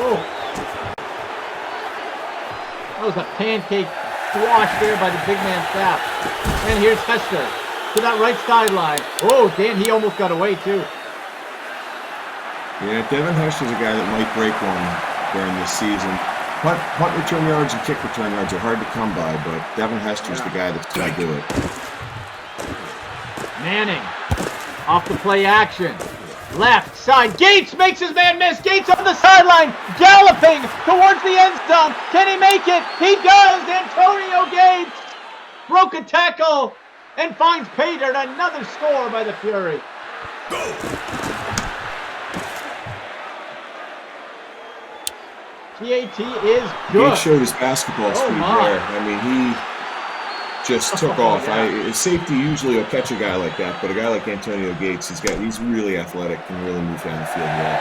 Oh. That was a pancake squash there by the big man Sapp. And here's Hester to that right sideline. Oh, Dan, he almost got away too. Yeah, Devin Hester's a guy that might break one during this season. Punt return yards and kick return yards are hard to come by, but Devin Hester's the guy that's going to do it. Manning off the play action. Left side. Gates makes his man miss. Gates on the sideline, galloping towards the end zone. Can he make it? He does. Antonio Gates broke a tackle and finds Peyton. Another score by the Fury. Go. PAT is Gates good. showed his basketball Oh, speed my. there. I mean, he just took Oh, off. yeah. Safety usually will catch a guy like that, but a guy like Antonio Gates, he's really athletic, can really move down the field well.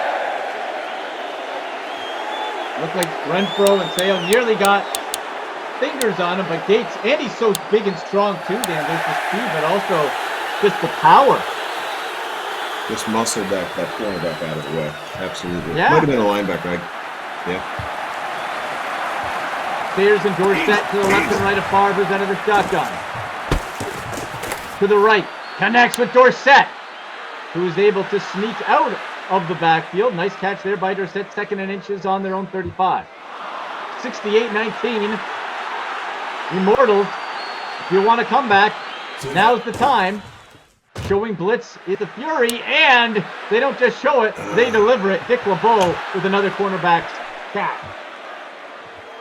Looked like Renfro and Sale nearly got fingers on him, but Gates, and he's so big and strong too, Dan. There's the speed, but also just the power. Just muscled that cornerback out of the way. Absolutely. Yeah. Might have been a linebacker. Yeah. Sayers and Dorsett to the left and right of Favre, who's under the shotgun. To the right, connects with Dorsett, who is able to sneak out of the backfield. Nice catch there by Dorsett, 2nd and inches on their own 35. 68-19. Immortals, if you want to come back, now's the time. Showing blitz is the Fury, and they don't just show it, they deliver it. Dick LeBeau with another cornerback sack.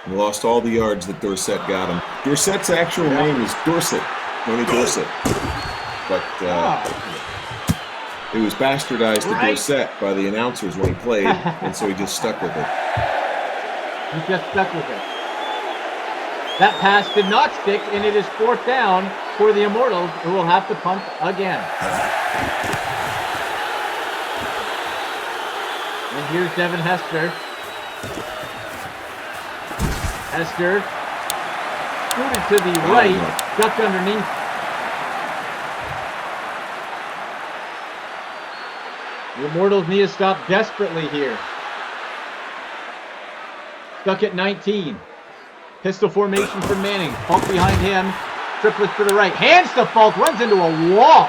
He lost all the yards that Dorsett got him. Dorsett's actual name is Dorset, Tony Dorsett. But it was bastardized to Dorsett by the announcers when he played, and so he just stuck with it. He just stuck with it. That pass did not stick, and it is 4th down for the Immortals, who will have to punt again. And here's Devin Hester. Hester scooted to the right, ducked underneath. The Immortals need to stop desperately here. Stuck at 19. Pistol formation for Manning. Falk behind him. Triplets to the right. Hands to Falk. Runs into a wall.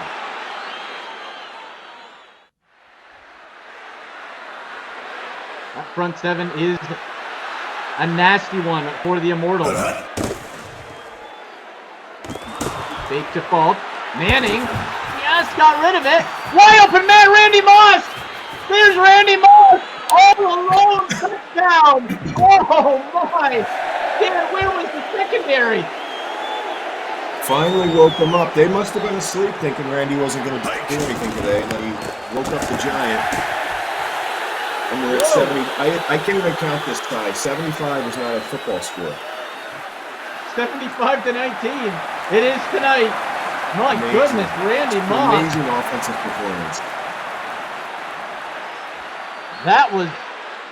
That front 7 is a nasty one for the Immortals. Fake to Falk. Manning. Yes, got rid of it. Wide open man, Randy Moss. There's Randy Moss. All alone. Touchdown. Oh, my. Dan, where was the secondary? Finally woke him up. They must have been asleep thinking Randy wasn't going to do anything today, and then he woke up the Giant. And we're at 70. I can't even count this tie. 75 is not a football score. 75-19. It is tonight. My goodness, Randy Moss. Amazing offensive performance. That was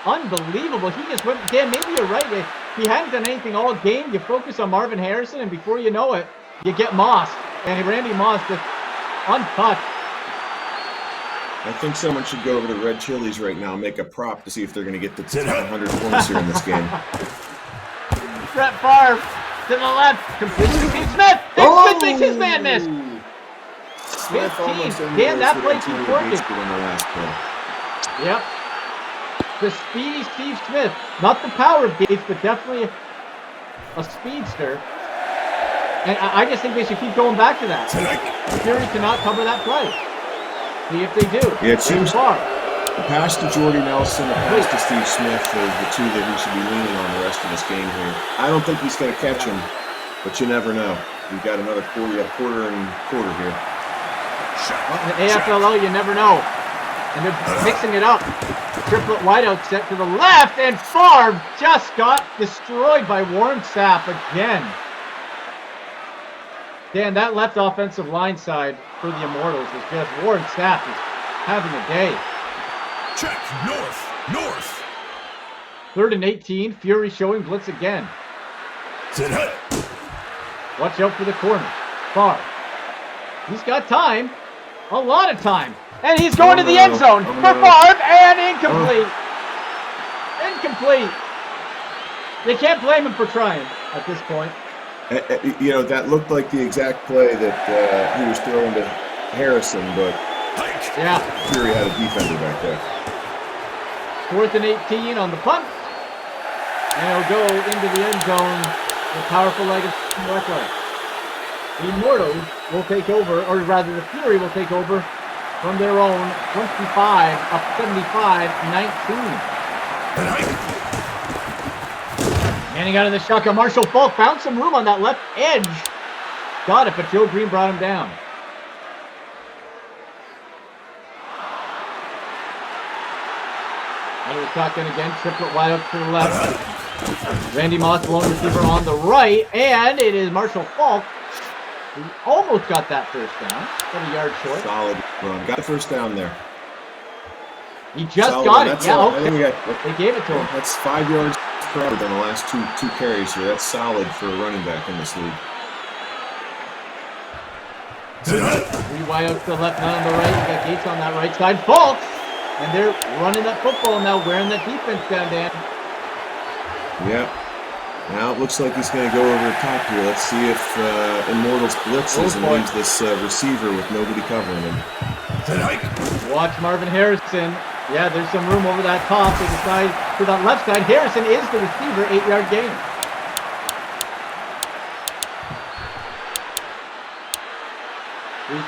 unbelievable. He just went, Dan, maybe you're right. He hadn't done anything all game. You focus on Marvin Harrison, and before you know it, you get Moss. And Randy Moss just untouched. I think someone should go over to Red Chili's right now and make a prop to see if they're going to get the 100 points here in this game. Brett Favre to the left. Complete to Steve Smith. Smith makes his man miss. 15. Dan, that play keeps working. Yep. The speedy Steve Smith. Not the power of Gates, but definitely a speedster. And I just think they should keep going back to that. Fury cannot cover that play. See if they do. Yeah, it seems far. the pass to Jordy Nelson, the pass to Steve Smith are the two that we should be leaning on the rest of this game here. I don't think he's going to catch him, but you never know. We've got another quarter, quarter and quarter here. Well, in the AFLL, you never know. And they're mixing it up. Triplet wideout set to the left, and Favre just got destroyed by Warren Sapp again. Dan, that left offensive line side for the Immortals is just Warren Sapp is having a day. Check, north. 3rd and 18, Fury showing blitz again. Watch out for the corner. Favre. He's got time. A lot of time. And he's going to the end zone for Favre, and incomplete. Incomplete. They can't blame him for trying at this point. You know, that looked like the exact play that he was throwing to Harrison, but yeah, Fury had a defender back there. 4th and 18 on the punt. And he'll go into the end zone with powerful leg of Weckler. The Immortals will take over, or rather the Fury will take over from their own 25 up 75-19. Manning out of the shotgun. Marshall Falk found some room on that left edge. Got it, but Joe Green brought him down. Out of the shotgun again, triplet wide up to the left. Randy Moss, lone receiver on the right, and it is Marshall Falk who almost got that first down. Got a yard short. Solid run. Got a first down there. He just Solid got run. it. That's Yeah, all. okay. They gave it to him. That's 5 yards per average on the last two carries here. That's solid for a running back in this league. Three wide out to the left, none on the right. You got Gates on that right side. Falk! And they're running that football now, wearing that defense down, Dan. Yeah. Now it looks like he's going to go over the top here. Let's see if Immortals blitzes and leaves this receiver with nobody covering him. Watch Marvin Harrison. Yeah, there's some room over that top. They decide to that left side. Harrison is the receiver, 8-yard gain.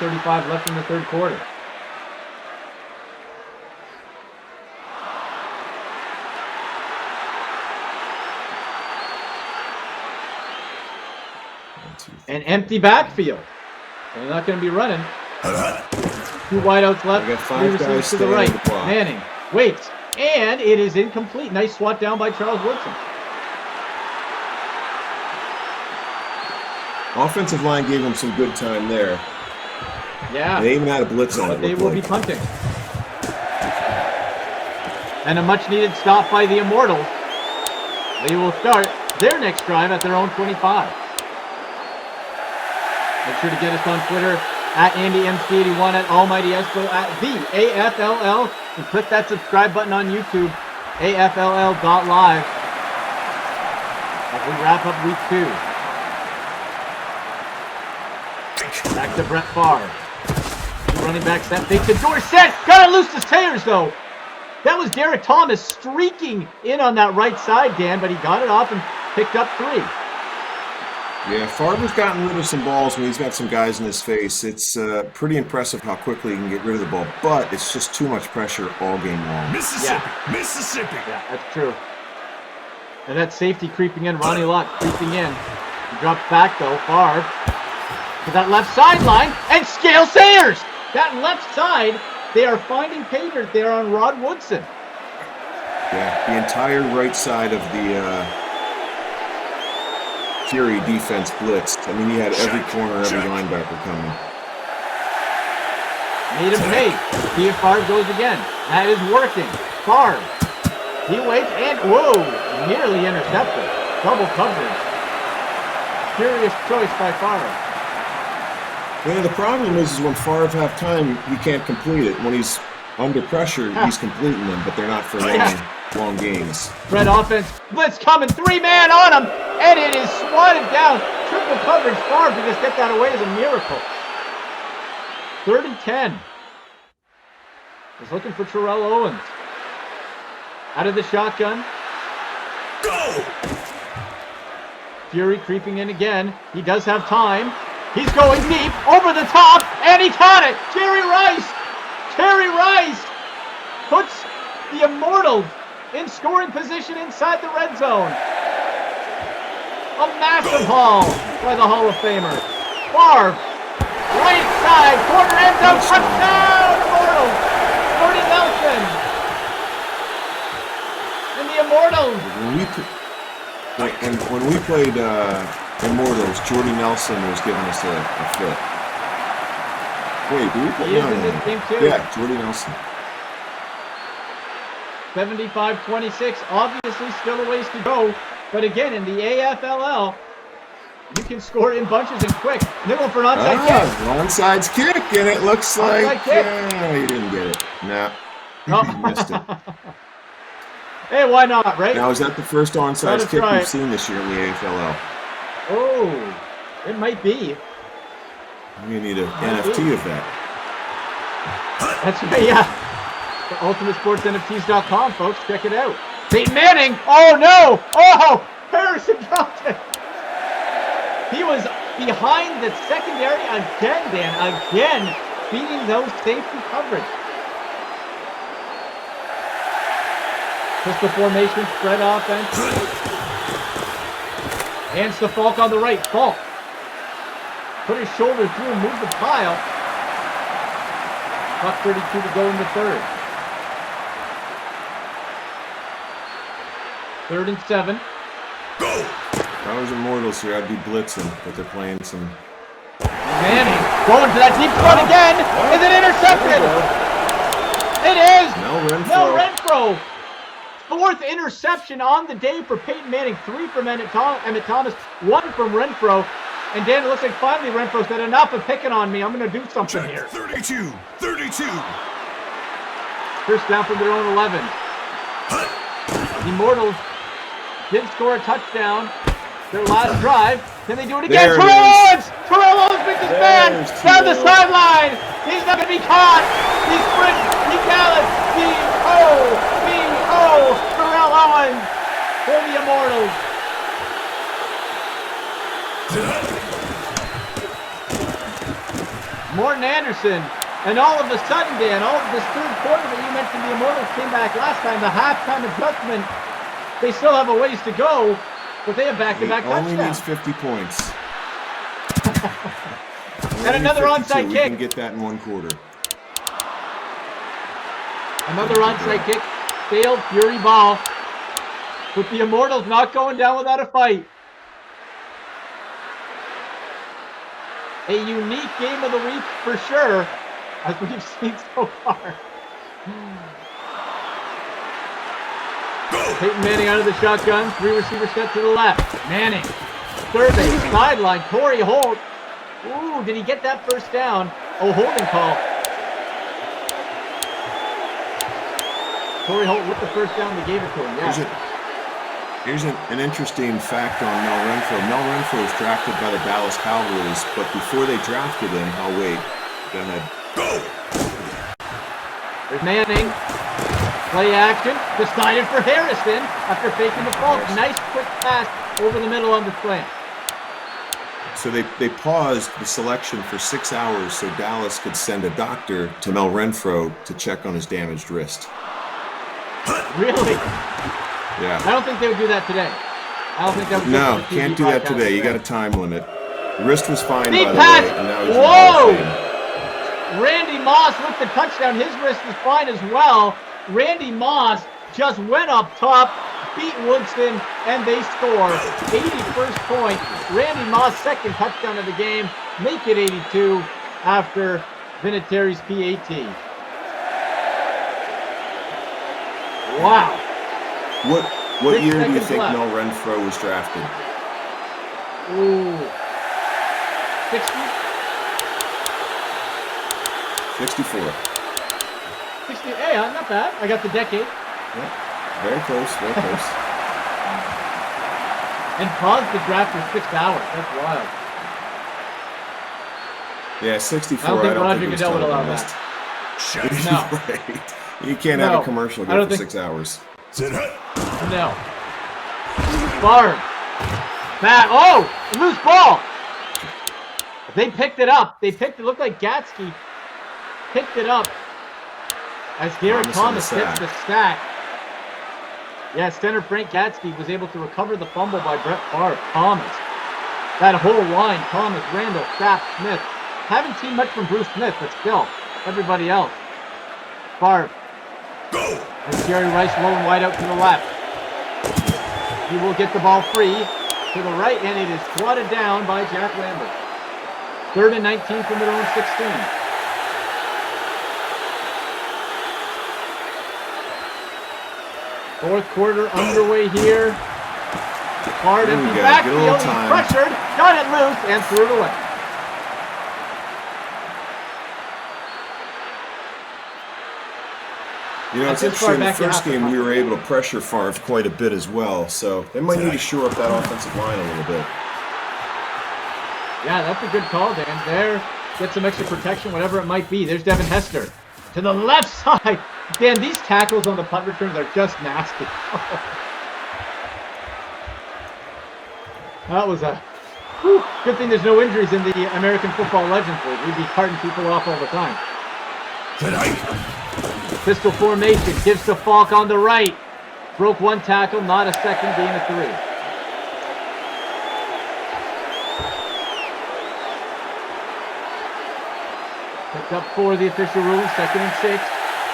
.335 left in the third quarter. An empty backfield. They're not going to be running. Two wideouts left. got Three 5 receivers guys to the staying right. on the block. Manning waits, and it is incomplete. Nice swat down by Charles Woodson. Offensive line gave him some good time there. Yeah. They even had a blitz on it. But they looked will like. be punting. And a much-needed stop by the Immortals. They will start their next drive at their own 25. Make sure to get us on Twitter at AndyMC81, at Almighty Espo, at the AFLL, and click that subscribe button on YouTube, AFLL.live, as we wrap up week 2. Back to Brett Favre. Two running back set, fake to Dorsett. Got to loose the Sayers, though. That was Derek Thomas streaking in on that right side, Dan, but he got it off and picked up 3. Yeah, Favre's gotten rid of some balls when he's got some guys in his face. It's pretty impressive how quickly he can get rid of the ball, but it's just too much pressure all game long. Mississippi. Yeah. Mississippi. Yeah, that's true. And that safety creeping in, Ronnie Lott creeping in. He drops back, though, Favre to that left sideline, and Scale Sayers! That left side, they are finding pavers there on Rod Woodson. Yeah, the entire right side of the Fury defense blitzed. I mean, he had every corner, every linebacker coming. Made him pay. See if Favre goes again. That is working. Favre. He waits and, whoa, nearly intercepted. Double coverage. Curious choice by Favre. Yeah, the problem is when Favre have time, he can't complete it. When he's under pressure, he's completing them, but they're not for long games. Red offense, blitz coming, 3-man on him, and it is swatted down. Triple coverage, Favre to just get that away is a miracle. 3rd and 10. He's looking for Terrell Owens. Out of the shotgun. Go! Fury creeping in again. He does have time. He's going deep, over the top, and he caught it. Jerry Rice puts the Immortals in scoring position inside the red zone. A massive haul by the Hall of Famer. Favre, right side, corner end zone, touchdown, Immortals. Jordy Nelson. And the Immortals. When we played Immortals, Jordy Nelson was giving us a fit. Wait, do we play? He is in this game too. Yeah, Jordy Nelson. 75-26, obviously still a ways to go. But again, in the AFLL, you can score in bunches and quick. Nibble for an onside kick. Onside kick, and it looks Onside like kick. he didn't get it. Nah, No. he missed it. Hey, why not, right? Now, is that the first onside Gotta kick try we've it. seen this year in the AFLL? Oh, it might be. We need an NFT of that. That's right, yeah. The UltimateSportsNFTs.com, folks. Check it out. Peyton Manning. Oh, no. Oh, Harrison dropped it. He was behind the secondary again, Dan. Again, beating those safety coverage. Pistol formation, spread offense. Hands to Falk on the right. Falk. Put his shoulder through and move the pile. Buck 32 to go in the third. 3rd and 7. Go! If I was Immortals here, I'd be blitzing, but they're playing some. Manning going to that deep throw again. Is it intercepted? It is. Mel Renfro. 4th interception on the day for Peyton Manning. 3 from Emmett Thomas, 1 from Renfro. And Dan, it looks like finally Renfro said, enough of picking on me. I'm going to do something Check. here. 32. First down from their own 11. The Immortals did score a touchdown. Their last drive. Can they do it again? Terrell Owens! Terrell Owens makes his man down the sideline. He's not going to be caught. He sprints. He gallops. B-O! Terrell Owens for the Immortals. Morton Anderson. And all of a sudden, Dan, all of this 3rd quarter that you mentioned, the Immortals came back last time. The halftime adjustment, they still have a ways to go, but they have back-to-back touchdowns. Only needs 50 points. And another onside kick. We can get that in 1 quarter. Another onside kick. Failed. Fury ball. With the Immortals not going down without a fight. A unique game of the week for sure, as we've seen so far. Peyton Manning out of the shotgun. 3 receiver set to the left. Manning. 3rd base. Sideline. Torrey Holt. Ooh, did he get that first down? Oh, holding call. Torrey Holt with the first down. They gave it to him. Yeah. Here's an interesting fact on Mel Renfro. Mel Renfro was drafted by the Dallas Cowboys, but before they drafted him, go ahead. Go! There's Manning. Play action. Decided for Harrison after faking the fault. Nice quick pass over the middle on the slant. So they paused the selection for 6 hours so Dallas could send a doctor to Mel Renfro to check on his damaged wrist. Really? Yeah. I don't think they would do that today. I don't think that would. No, can't do that today. You got a time limit. The wrist was fine, Deep by the pass. way. And now he's Whoa! in the Hall of Fame. Randy Moss with the touchdown. His wrist is fine as well. Randy Moss just went up top, beat Woodson, and they score. 81st point. Randy Moss, 2nd touchdown of the game. Make it 82 after Vinatieri's PAT. Wow. What year do you 6 seconds think left. Mel Renfro was drafted? Ooh. 60? 64. 60. Hey, not bad. I got the decade. Yeah. Very close, very close. And paused the draft for 6 hours. That's wild. Yeah, 64. I don't think Roger think it was Goodell would allow televised. No. Right. You can't No. have a commercial I go don't for think- 6 hours. No. Barb. Back. Oh! Loose ball! They picked it up. It looked like Gatsky picked it up as Garrett Thomas hits the sack. Yeah, center Frank Gatsky was able to recover the fumble by Brett Favre. Thomas. That whole line, Thomas, Randall, Sapp, Smith. Haven't seen much from Bruce Smith, but still, everybody else. Favre. Go! And Jerry Rice rolling wide out to the left. He will get the ball free to the right, and it is swatted down by Jack Lambert. 3rd and 19 from their own 16. Fourth quarter underway here. Hard Here we empty go. backfield. Get a little He's time. pressured, got it loose, and threw it away. You know, it's That's as far interesting. The back you first have to game, we come. were able to pressure Favre quite a bit as well. So they might need to shore up that offensive line a little bit. Yeah, that's a good call, Dan. There, get some extra protection, whatever it might be. There's Devin Hester to the left side. Dan, these tackles on the punt returns are just nasty. That was a good thing there's no injuries in the American Football Legends League. We'd be carting people off all the time. Pistol formation, gives to Falk on the right. Broke one tackle, not a second, gain of 3. Picked up 4, the official ruling, 2nd and 6.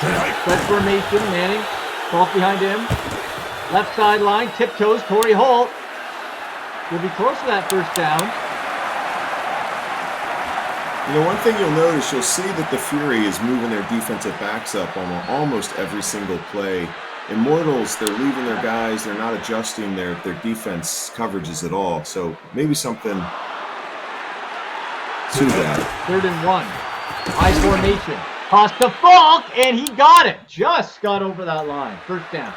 Spread formation, Manning, Falk behind him. Left sideline, tiptoes, Torrey Holt. Will be close to that first down. You know, one thing you'll notice, you'll see that the Fury is moving their defensive backs up on almost every single play. Immortals, they're leaving their guys. They're not adjusting their defense coverages at all. So maybe something to that. 3rd and 1. High formation. Toss to Falk, and he got it. Just got over that line. First down.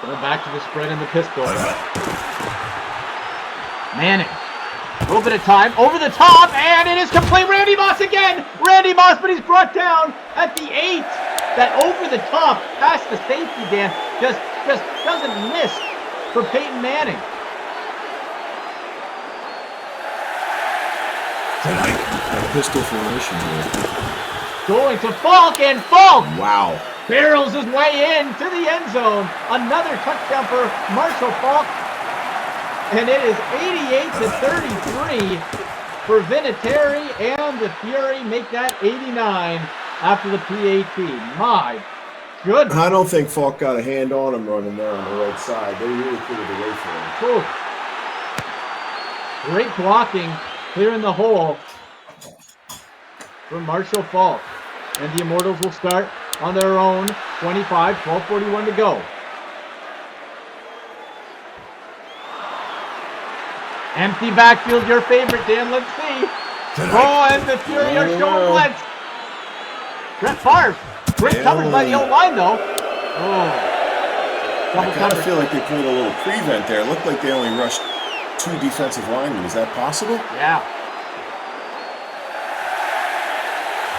Going back to the spread and the pistol. Manning. A little bit of time. Over the top, and it is complete. Randy Moss again. Randy Moss, but he's brought down at the 8. That over the top past the safety, Dan, just doesn't miss for Peyton Manning. Pistol formation here. Going to Falk, and Falk Wow. barrels his way into the end zone. Another touchdown for Marshall Falk. And it is 88-33 for Vinatieri, and the Fury make that 89 after the PAT. My goodness. I don't think Falk got a hand on him running there on the right side. They really put it away for him. Ooh. Great blocking, clearing the hole for Marshall Falk. And the Immortals will start on their own 25, 12:41 to go. Empty backfield, your favorite, Dan. Let's see. Oh, and the Fury are showing blitz. Brett Favre. Great coverage by the O-line, though. Oh. I kind of feel like they played a little prevent there. It looked like they only rushed 2 defensive linemen. Is that possible? Yeah.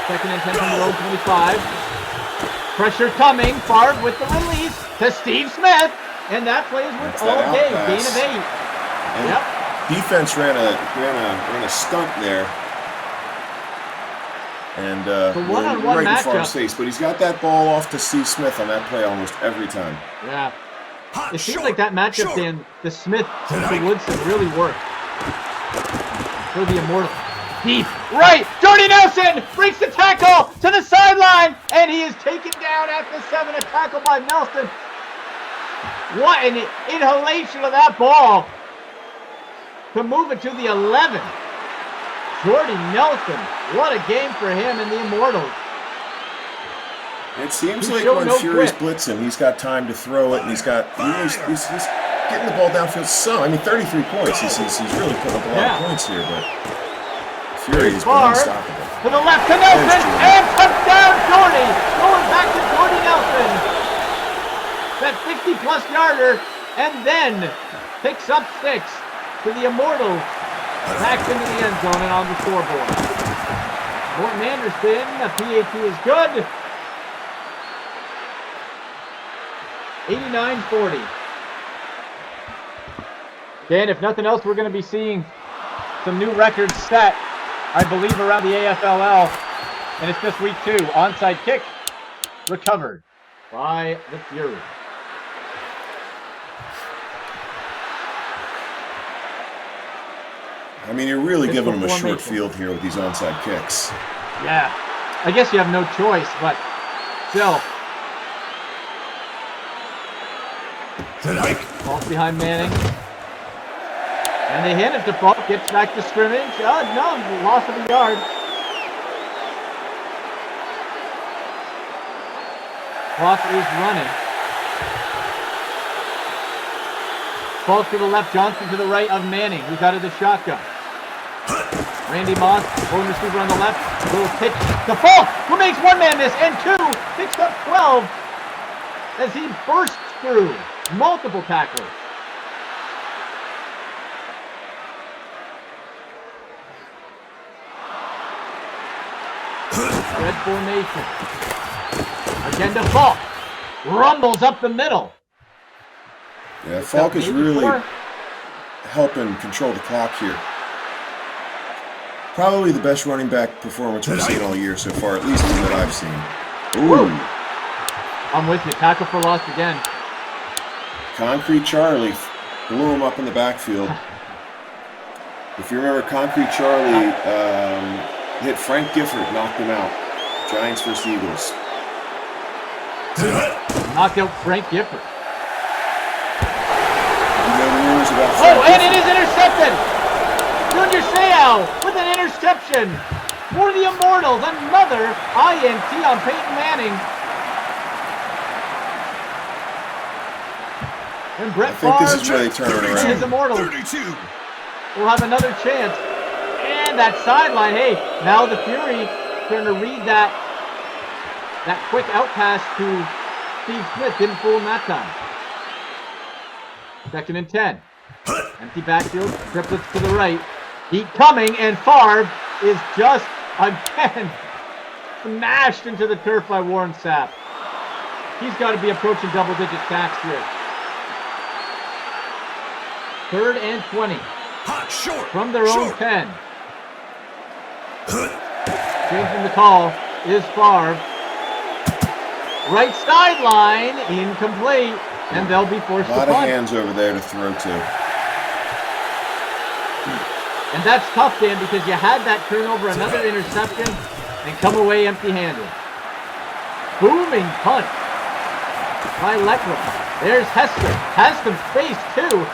2nd and 10 from the road, 25. Pressure coming. Favre with the release to Steve Smith. And that play is with all day. Gain of 8. And Yep. defense ran a stunt there. And one-on-one right in matchup. Favre's face. But he's got that ball off to Steve Smith on that play almost every time. Yeah. It seems like that matchup, Dan, the Smith to Woodson really worked for the Immortals. Deep right, Jordy Nelson breaks the tackle to the sideline, and he is taken down at the 7. A tackle by Nelson. What an inhalation of that ball to move it to the 11. Jordy Nelson, what a game for him and the Immortals. It seems He like showed when no Fury's quit. blitzing, he's got time to throw it, and he's getting the ball downfield. 33 points. He's really putting up a lot of points here, but Fury has been unstoppable. To the left to Nelson, and touchdown Jordy. Going back to Jordy Nelson. That 50-plus yarder, and then picks up 6 to the Immortals. Back into the end zone and on the scoreboard. Morton Anderson, the PAT is good. 89-40. Dan, if nothing else, we're going to be seeing some new records set, I believe, around the AFLL. And it's just week 2. Onside kick recovered by the Fury. I mean, you're really Pistol giving them a short formation. field here with these onside kicks. Yeah. I guess you have no choice, but still. Falk behind Manning. And they hand it to Falk. Gets back to scrimmage. No, loss of a yard. Clock is running. Falk to the left, Johnson to the right of Manning, who's out of the shotgun. Randy Moss, holding receiver on the left. A little pitch to Falk, who makes 1 man miss, and 2, picks up 12 as he bursts through multiple tackles. Red formation. Again to Falk. Rumbles up the middle. Yeah, Falk is really helping control the clock here. Probably the best running back performance we've seen all year so far, at least from what I've seen. Ooh. I'm with you. Tackle for loss again. Concrete Charlie blew him up in the backfield. If you remember, Concrete Charlie Hit Frank Gifford, knocked him out. Giants versus Eagles. Knocked out Frank Gifford. You know the rumors about Frank Oh, and Gifford? it is intercepted. Junior Seau with an interception for the Immortals. Another INT on Peyton Manning. And Brett I think this Favre is where they turn it and his around. Immortals 32. will have another chance. And that sideline, hey, now the Fury trying to read that quick out pass to Steve Smith. Didn't fool him that time. 2nd and 10. Empty backfield, triplets to the right. Heat coming, and Favre is just, again, smashed into the turf by Warren Sapp. He's got to be approaching double-digit sacks here. 3rd and 20. Hot, short. From their own short. 10. Changing the call is Favre. Right sideline, incomplete, and they'll be forced A to lot of punt. hands over there to throw to. And that's tough, Dan, because you had that turnover, another interception, and come away empty-handed. Booming punt by Leckler. There's Hester. Has some space, too.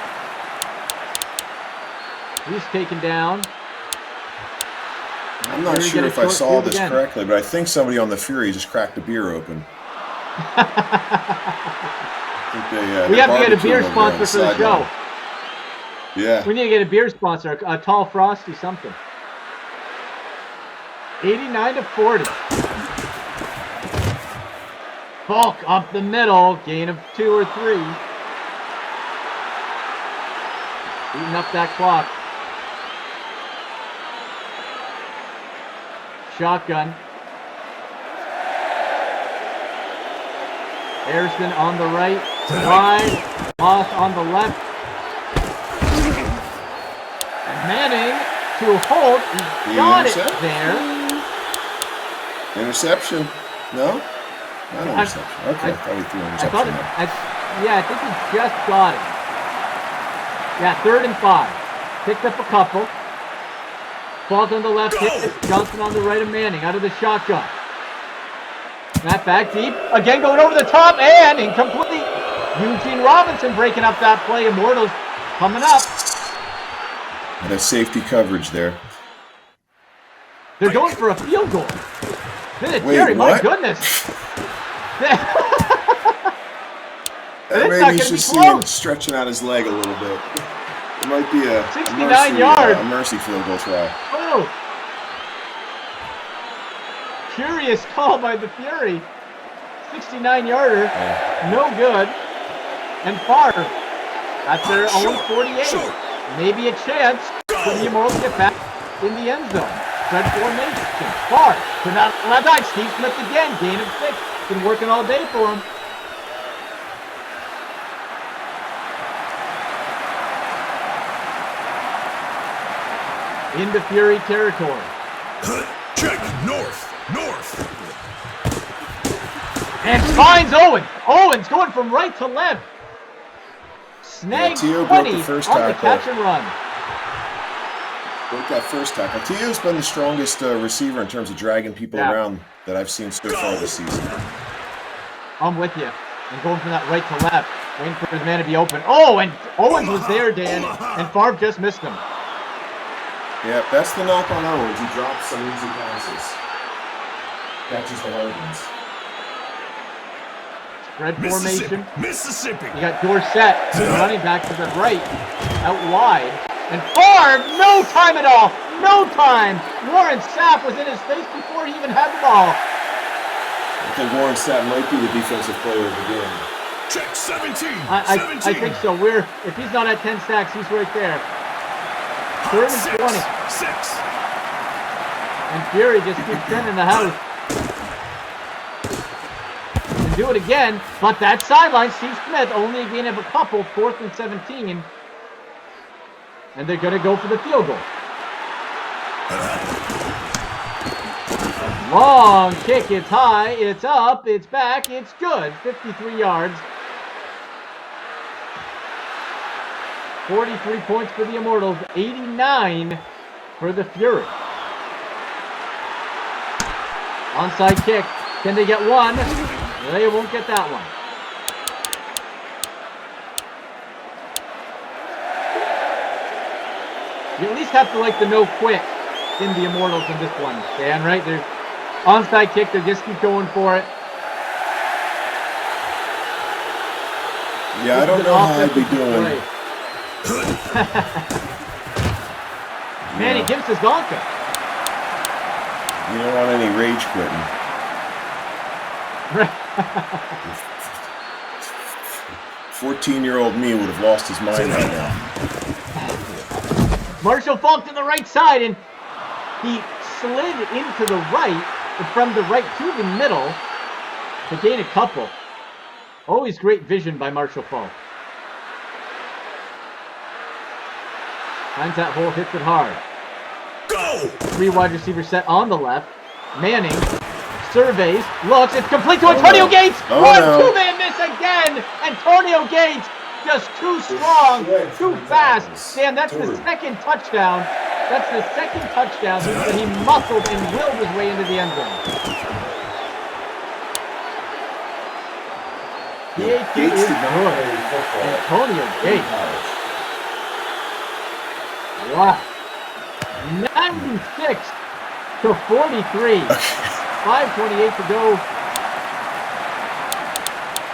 He's taken down. I'm not Fury sure get a if I short saw field this again. correctly, but I think somebody on the Fury just cracked a beer open. I think they, We have to get a barbecued beer over there on sponsor for the show. sideline. Yeah. We need to get a beer sponsor, a tall frosty, something. 89-40. Falk up the middle, gain of 2 or 3. Eating up that clock. Shotgun. Harrison on the right, wide, Moss on the left. And Manning to Holt. He got it intercept? there. Interception? No? Not interception. Okay, I thought he threw an I interception thought, there. yeah, I think he just got it. Yeah, 3rd and 5. Picked up a couple. Falls on the left, hit Johnson on the right of Manning out of the shotgun. Snap back deep, again going over the top and incomplete. Eugene Robinson breaking up that play. Immortals coming up. And a safety coverage there. They're going for a field goal. Wait, Jerry, my what? goodness. Maybe not you gonna should be see him close. stretching out his leg a little bit. It might be a 69 mercy, yards. a mercy field goal try. Oh. Curious call by the Fury. 69-yarder. No good. And Favre at their own 48. Maybe a chance for the Immortals to get back in the end zone. Spread formation. Favre to that left side. Steve Smith again. Gain of 6. Been working all day for him. Into Fury territory. Check. North. And finds Owens. Owens going from right to left. Snags Yeah, T.O. broke 20 the first on the tackle. catch and run. Broke that first tackle. T.O.'s been the strongest receiver in terms of dragging people around that I've seen so far this season. I'm with you. And going from that right to left. Waiting for the man to be open. Oh, and Owens was there, Dan. And Favre just missed him. Yeah, that's the knock on Owens. He drops some easy passes. Catches the hard ones. Spread formation. Mississippi. You got Dorsett running back to the right. Out wide. And Favre, no time at all. No time. Warren Sapp was in his face before he even had the ball. I think Warren Sapp might be the defensive player of the game. Check 17. I think so. If he's not at 10 sacks, he's right there. 3rd and 20. 6. And Fury just keeps sending the house. And do it again. But that sideline, Steve Smith only a gain of a couple. 4th and 17. And they're going to go for the field goal. Long kick. It's high. It's up. It's back. It's good. 53 yards. 43 points for the Immortals. 89 for the Fury. Onside kick. Can they get one? They won't get that one. You at least have to like the no quit in the Immortals in this one, Dan, right? They're onside kick, they just keep going for it. Yeah, I don't know how I'd be doing. Man, he gives his Gonka. You don't want any rage quitting. 14-year-old me would have lost his mind right now. Marshall Falk to the right side, and he slid into the right, from the right to the middle to gain a couple. Always great vision by Marshall Falk. Finds that hole, hits it hard. Go! 3 wide receiver set on the left. Manning surveys, looks, it's complete to Antonio Gates! Two-man miss again! Antonio Gates just too strong, too fast. Dan, that's the second touchdown. That's the second touchdown that he muscled and willed his way into the end zone. Gates is good. Antonio Gates. Wow. 96 to 43. 5:28 to go.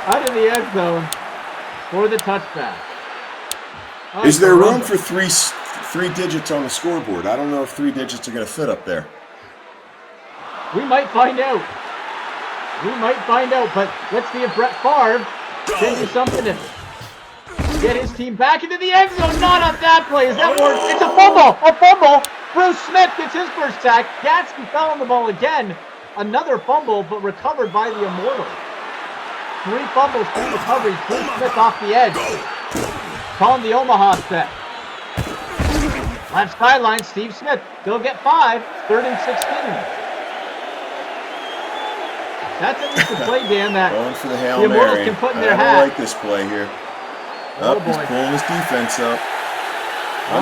Out of the end zone for the touchback. Is there room for three digits on the scoreboard? I don't know if 3 digits are going to fit up there. We might find out. But let's see if Brett Favre can do something to get his team back into the end zone. Not on that play. Is that work? It's a fumble. A fumble. Bruce Smith gets his first sack. Gatsby fell on the ball again. Another fumble, but recovered by the Immortals. 3 fumbles, 3 recoveries. Bruce Smith off the edge. Calling the Omaha set. Left sideline, Steve Smith. They'll get 5. 3rd and 16. That's at least a play, Dan, that Going for the Hail the Immortals Mary. can put in their I hat. don't like this play here. Oh, He's boy. pulling his defense up. I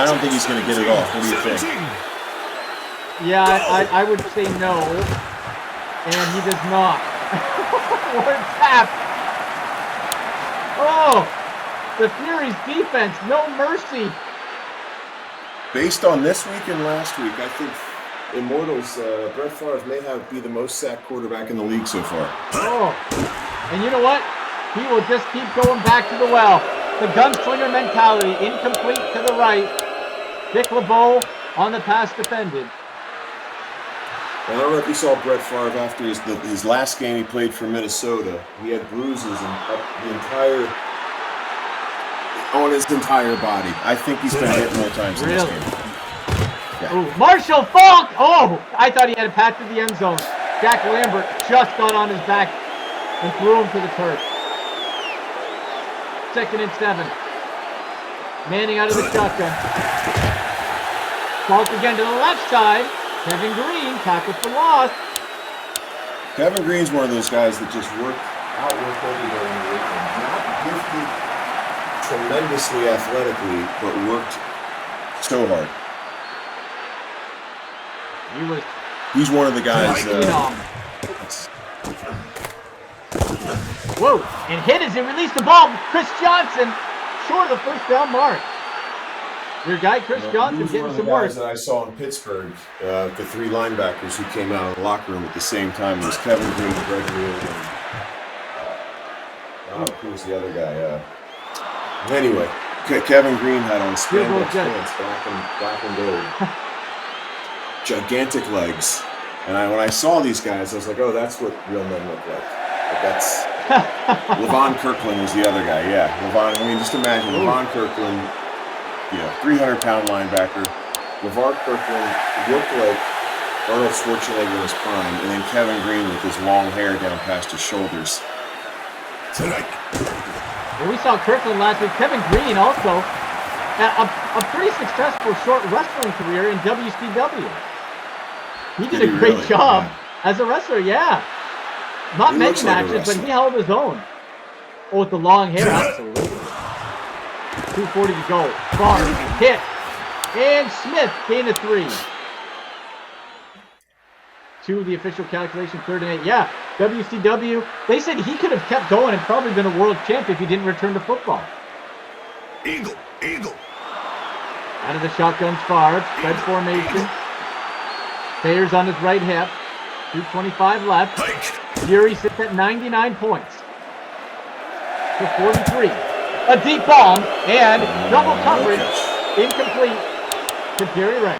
don't think he's going to get it off. What do you think? Yeah, I would say no. And he does not. What a tap. Oh, the Furies defense, no mercy. Based on this week and last week, I think Immortals, Brett Favre may be the most sacked quarterback in the league so far. Oh, and you know what? He will just keep going back to the well. The gunslinger mentality, incomplete to the right. Dick LeBeau on the pass defended. I don't know if you saw Brett Favre after his last game he played for Minnesota. He had bruises on his entire body. I think he's been hit more times in this game. Yeah. Ooh, Marshall Falk! Oh, I thought he had a pass to the end zone. Jack Lambert just got on his back and threw him to the turf. 2nd and 7. Manning out of the shotgun. Falk again to the left side. Kevin Green tackled for loss. Kevin Green's one of those guys that just outworked everybody in the league. Not gifted tremendously athletically, but worked so hard. He's one of the guys. Whoa, and hit as he released the ball. Chris Johnson, short of first down mark. Your guy, Chris Johnson, getting some work. That I saw in Pittsburgh, the 3 linebackers who came out of the locker room at the same time. It was Kevin Green, Greg Reed, and who was the other guy? Anyway, Kevin Green had on spandex pants, black and gold. Gigantic legs. And when I saw these guys, I was like, oh, that's what real men look like. That's Levon Kirkland was the other guy. Yeah, Levon. I mean, just imagine Levon Kirkland, 300-pound linebacker. LeVar Kirkland looked like Arnold Schwarzenegger in his prime, and then Kevin Green with his long hair down past his shoulders. Well, we saw Kirkland last week. Kevin Green also a pretty successful short wrestling career in WCW. He did a great job as a wrestler. Yeah. Not many matches, but he held his own. Oh, with the long hair, absolutely. 2:40 to go. Favre hit. And Smith gained a 3. to the official calculation, 3rd and 8. Yeah, WCW, they said he could have kept going and probably been a world champ if he didn't return to football. Eagle, eagle. Out of the shotgun's Favre, spread formation. Sayers on his right hip. 2:25 left. Hike. Fury sits at 99 points. To 43. A deep bomb and double coverage. Incomplete to Jerry Rice.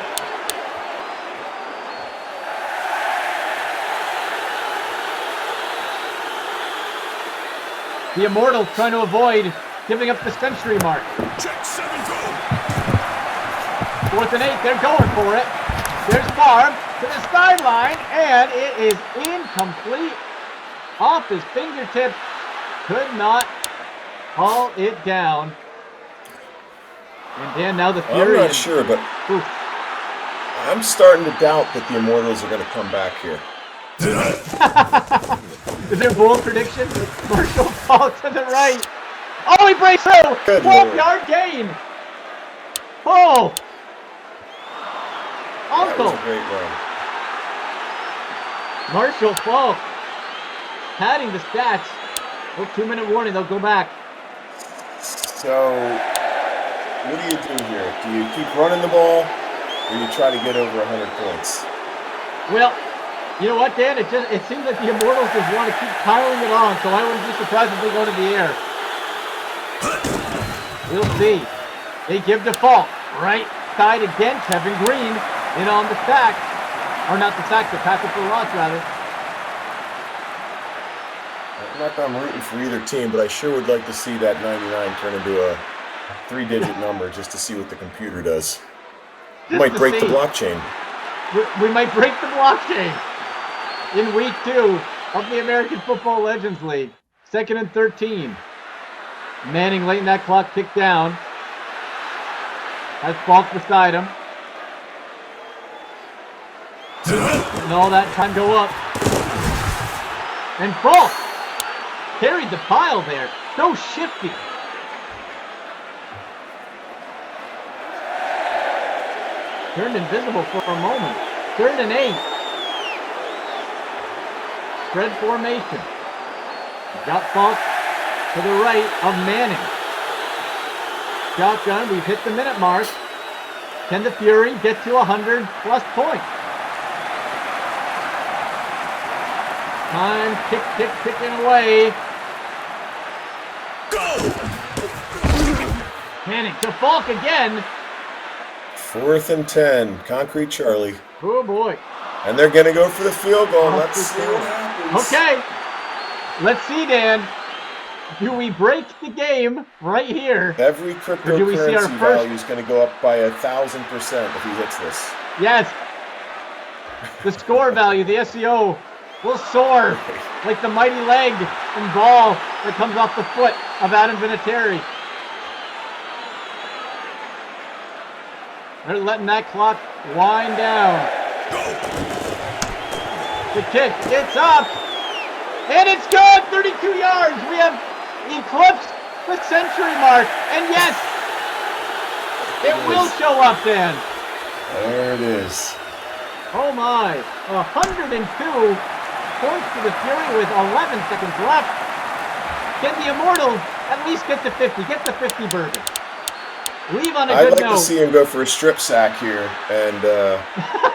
The Immortals trying to avoid giving up the century mark. Check 7-2. 4th and 8, they're going for it. There's Favre to the sideline, and it is incomplete. Off his fingertips. Could not haul it down. And Dan, now the Fury. I'm not sure, but I'm starting to doubt that the Immortals are going to come back here. Is there a bold prediction? Marshall Faulk to the right. Oh, he breaks through! 12-yard gain! Oh! That Uncle! was a great run. Marshall Faulk padding the stats. Oh, 2-minute warning, they'll go back. So, what do you do here? Do you keep running the ball, or you try to get over 100 points? Well, you know what, Dan? It seems like the Immortals just want to keep piling it on, so I wouldn't be surprised if they go to the air. We'll see. They give to Faulk. Right side again, Kevin Green in on the sack. Or not the sack, the tackle for loss, rather. Not that I'm rooting for either team, but I sure would like to see that 99 turn into a 3-digit number just to see what the computer does. You might break the blockchain. We might break the blockchain in week 2 of the American Football Legends League. 2nd and 13. Manning late in that clock, kicked down. Has Faulk beside him. And all that time go up. And Faulk carried the pile there. So shifty. Turned invisible for a moment. 3rd and 8. Spread formation. Got Faulk to the right of Manning. Shotgun, we've hit the minute mark. Can the Fury get to 100+ points? Time ticking away. Go! Manning to Faulk again. 4th and 10, Concrete Charlie. Oh boy. And they're going to go for the field goal. Let's see what happens. Okay. Let's see, Dan. Do we break the game right here? Every do we see our cryptocurrency first- value is going to go up by 1,000% if he hits this. Yes. The score value, the SEO, will soar like the mighty leg and ball that comes off the foot of Adam Vinatieri. They're letting that clock wind down. The kick, it's up, and it's good, 32 yards. We have eclipsed the century mark, and yes, it will show up, Dan. There it is. Oh my, 102 points to the Fury with 11 seconds left. Can the Immortals at least get to 50? Get the 50 burger. Leave on a I'd good like note. to see him go for a strip sack here and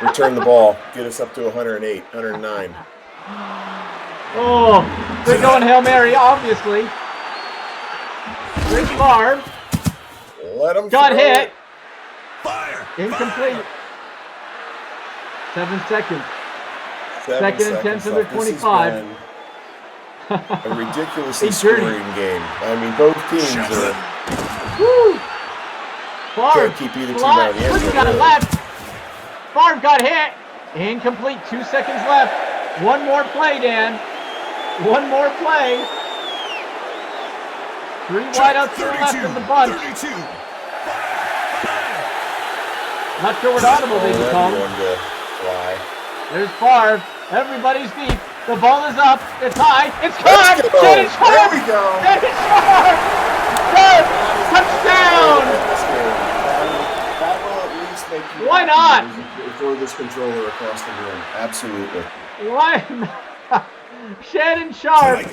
return the ball. Get us up to 108, 109. Oh, they're going Hail Mary, obviously. Great Favre. Let him Got throw hit. it. Fire! Incomplete. 7 seconds. 7 Second and 10 seconds to their left. This has 25. been a ridiculously A journey. scoring game. I mean, both teams are Woo! Favre, can't keep either team out of the end what you zone, got really. left? Favre got hit. Incomplete. 2 seconds left. One more play, Dan. One more play. 3 wideouts to the left of the bunch. 32. Not sure what audible they Oh, become. everyone to fly. There's Favre. Everybody's deep. The ball is up. It's high. It's caught. Let's go. Dennis There Favre. we go. Dennis Favre. Good. Touchdown. That will at least make you Why happy not? if you throw this controller across the room. Absolutely. Shannon Sharp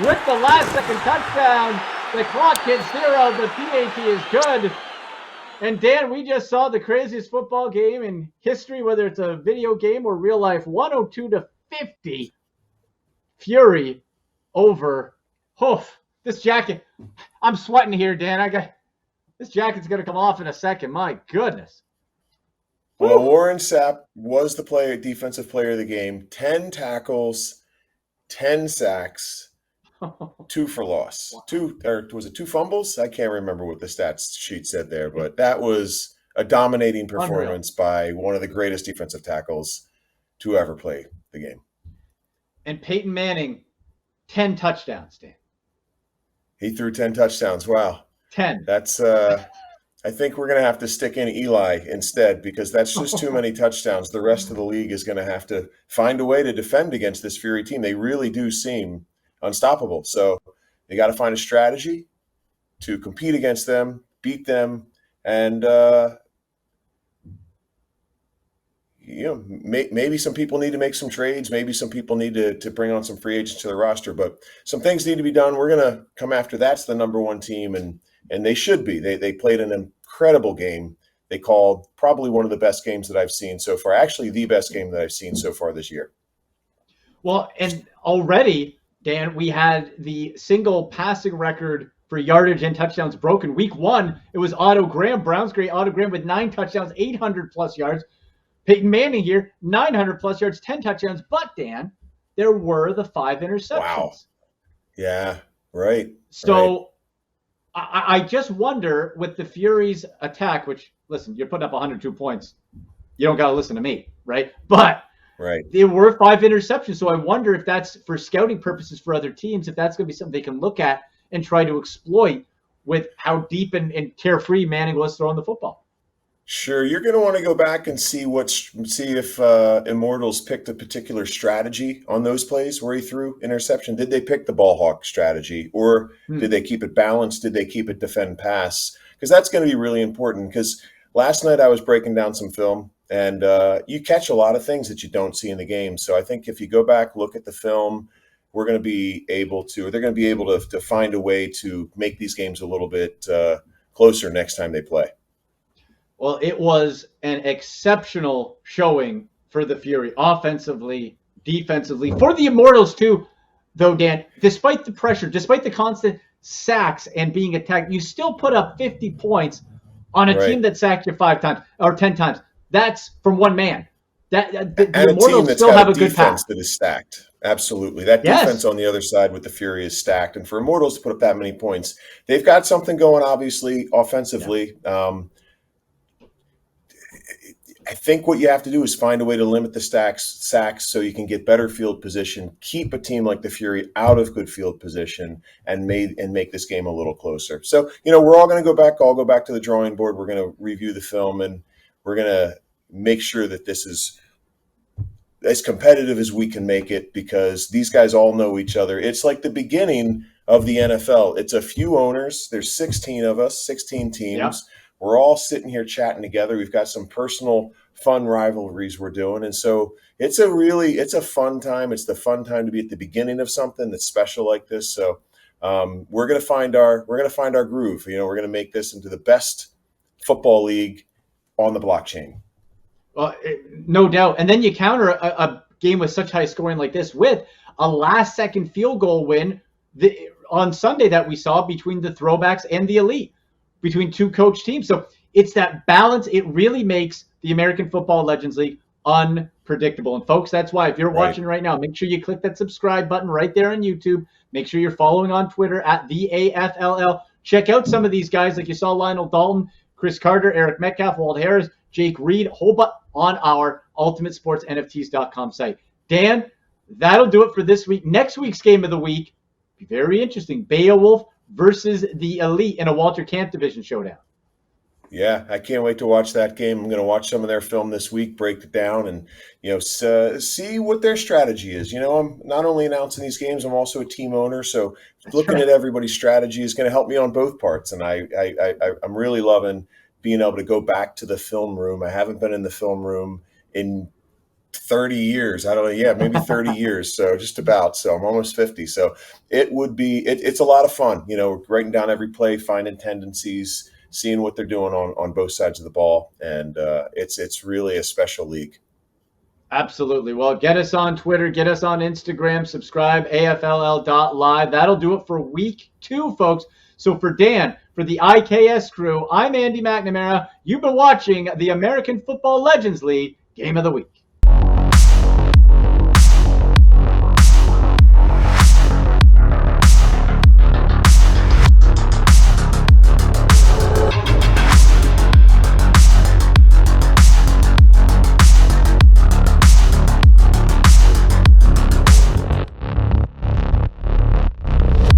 with the last second touchdown. The clock hits 0. The PAT is good. And Dan, we just saw the craziest football game in history, whether it's a video game or real life. 102-50. Fury over. Oof. This jacket. I'm sweating here, Dan. This jacket's going to come off in a second. My goodness. Well, Warren Sapp was the defensive player of the game. 10 tackles, 10 sacks, 2 for loss. Was it 2 fumbles? I can't remember what the stats sheet said there, but that was a dominating performance by one of the greatest defensive tackles to ever play the game. And Peyton Manning, 10 touchdowns, Dan. He threw 10 touchdowns. Wow. 10. That's I think we're going to have to stick in Eli instead, because that's just too many touchdowns. The rest of the league is going to have to find a way to defend against this Fury team. They really do seem unstoppable. So they got to find a strategy to compete against them, beat them, and maybe some people need to make some trades. Maybe some people need to bring on some free agents to the roster. But some things need to be done. We're going to come after that's the number one team, and they should be. They played an incredible game. They called probably one of the best games that I've seen so far. Actually, the best game that I've seen so far this year. Well, and already, Dan, we had the single passing record for yardage and touchdowns broken. Week 1, it was Otto Graham, Browns great Otto Graham with 9 touchdowns, 800-plus yards. Peyton Manning here, 900-plus yards, 10 touchdowns. But, Dan, there were the 5 interceptions. Wow. Yeah, right. So right. I just wonder with the Fury's attack, which, listen, you're putting up 102 points. You don't got to listen to me, right? But there were 5 interceptions. So I wonder if that's for scouting purposes for other teams, if that's going to be something they can look at and try to exploit with how deep and carefree Manning was throwing the football. Sure, you're going to want to go back and see if Immortals picked a particular strategy on those plays where he threw interception. Did they pick the ball hawk strategy, or did they keep it balanced? Did they keep it defend pass? Because that's going to be really important. Because last night I was breaking down some film, and you catch a lot of things that you don't see in the game. So I think if you go back, look at the film, they're going to be able to find a way to make these games a little bit closer next time they play. Well, it was an exceptional showing for the Fury, offensively, defensively. For the Immortals, too, though, Dan, despite the pressure, despite the constant sacks and being attacked, you still put up 50 points on a team that sacked you 5 times or 10 times. That's from one man. The Immortals still have a good pass. That is stacked. Absolutely. That defense on the other side with the Fury is stacked. And for Immortals to put up that many points, they've got something going, obviously, offensively. Yeah. I think what you have to do is find a way to limit the sacks so you can get better field position, keep a team like the Fury out of good field position, and make this game a little closer. So, we're all going to go back. I'll go back to the drawing board. We're going to review the film, and we're going to make sure that this is as competitive as we can make it, because these guys all know each other. It's like the beginning of the NFL. It's a few owners. There's 16 of us, 16 teams. Yeah. We're all sitting here chatting together. We've got some personal fun rivalries we're doing. And so it's a fun time. It's the fun time to be at the beginning of something that's special like this. So we're going to find our groove. We're going to make this into the best football league on the blockchain. Well, no doubt. And then you counter a game with such high scoring like this with a last second field goal win on Sunday that we saw between the Throwbacks and the Elite, between 2 coach teams. So it's that balance. It really makes the American Football Legends League unpredictable. And folks, that's why if you're watching right now, make sure you click that subscribe button right there on YouTube. Make sure you're following on Twitter at the AFLL. Check out some of these guys like you saw Lionel Dalton, Chris Carter, Eric Metcalf, Walt Harris, Jake Reed, whole bunch on our UltimateSportsNFTs.com site. Dan, that'll do it for this week. Next week's game of the week, be very interesting. Beowulf versus the Elite in a Walter Camp Division showdown. Yeah, I can't wait to watch that game. I'm going to watch some of their film this week, break it down, and see what their strategy is. I'm not only announcing these games, I'm also a team owner, so looking at everybody's strategy is going to help me on both parts. And I'm really loving being able to go back to the film room. I haven't been in the film room in 30 years. I don't know. Yeah, maybe 30 years. So just about. So I'm almost 50. So it would be, it's a lot of fun, writing down every play, finding tendencies, seeing what they're doing on both sides of the ball. And it's really a special league. Absolutely. Well, get us on Twitter, get us on Instagram, subscribe, AFLL.live. That'll do it for week 2, folks. So for Dan, for the IKS crew, I'm Andy McNamara. You've been watching the American Football Legends League Game of the Week.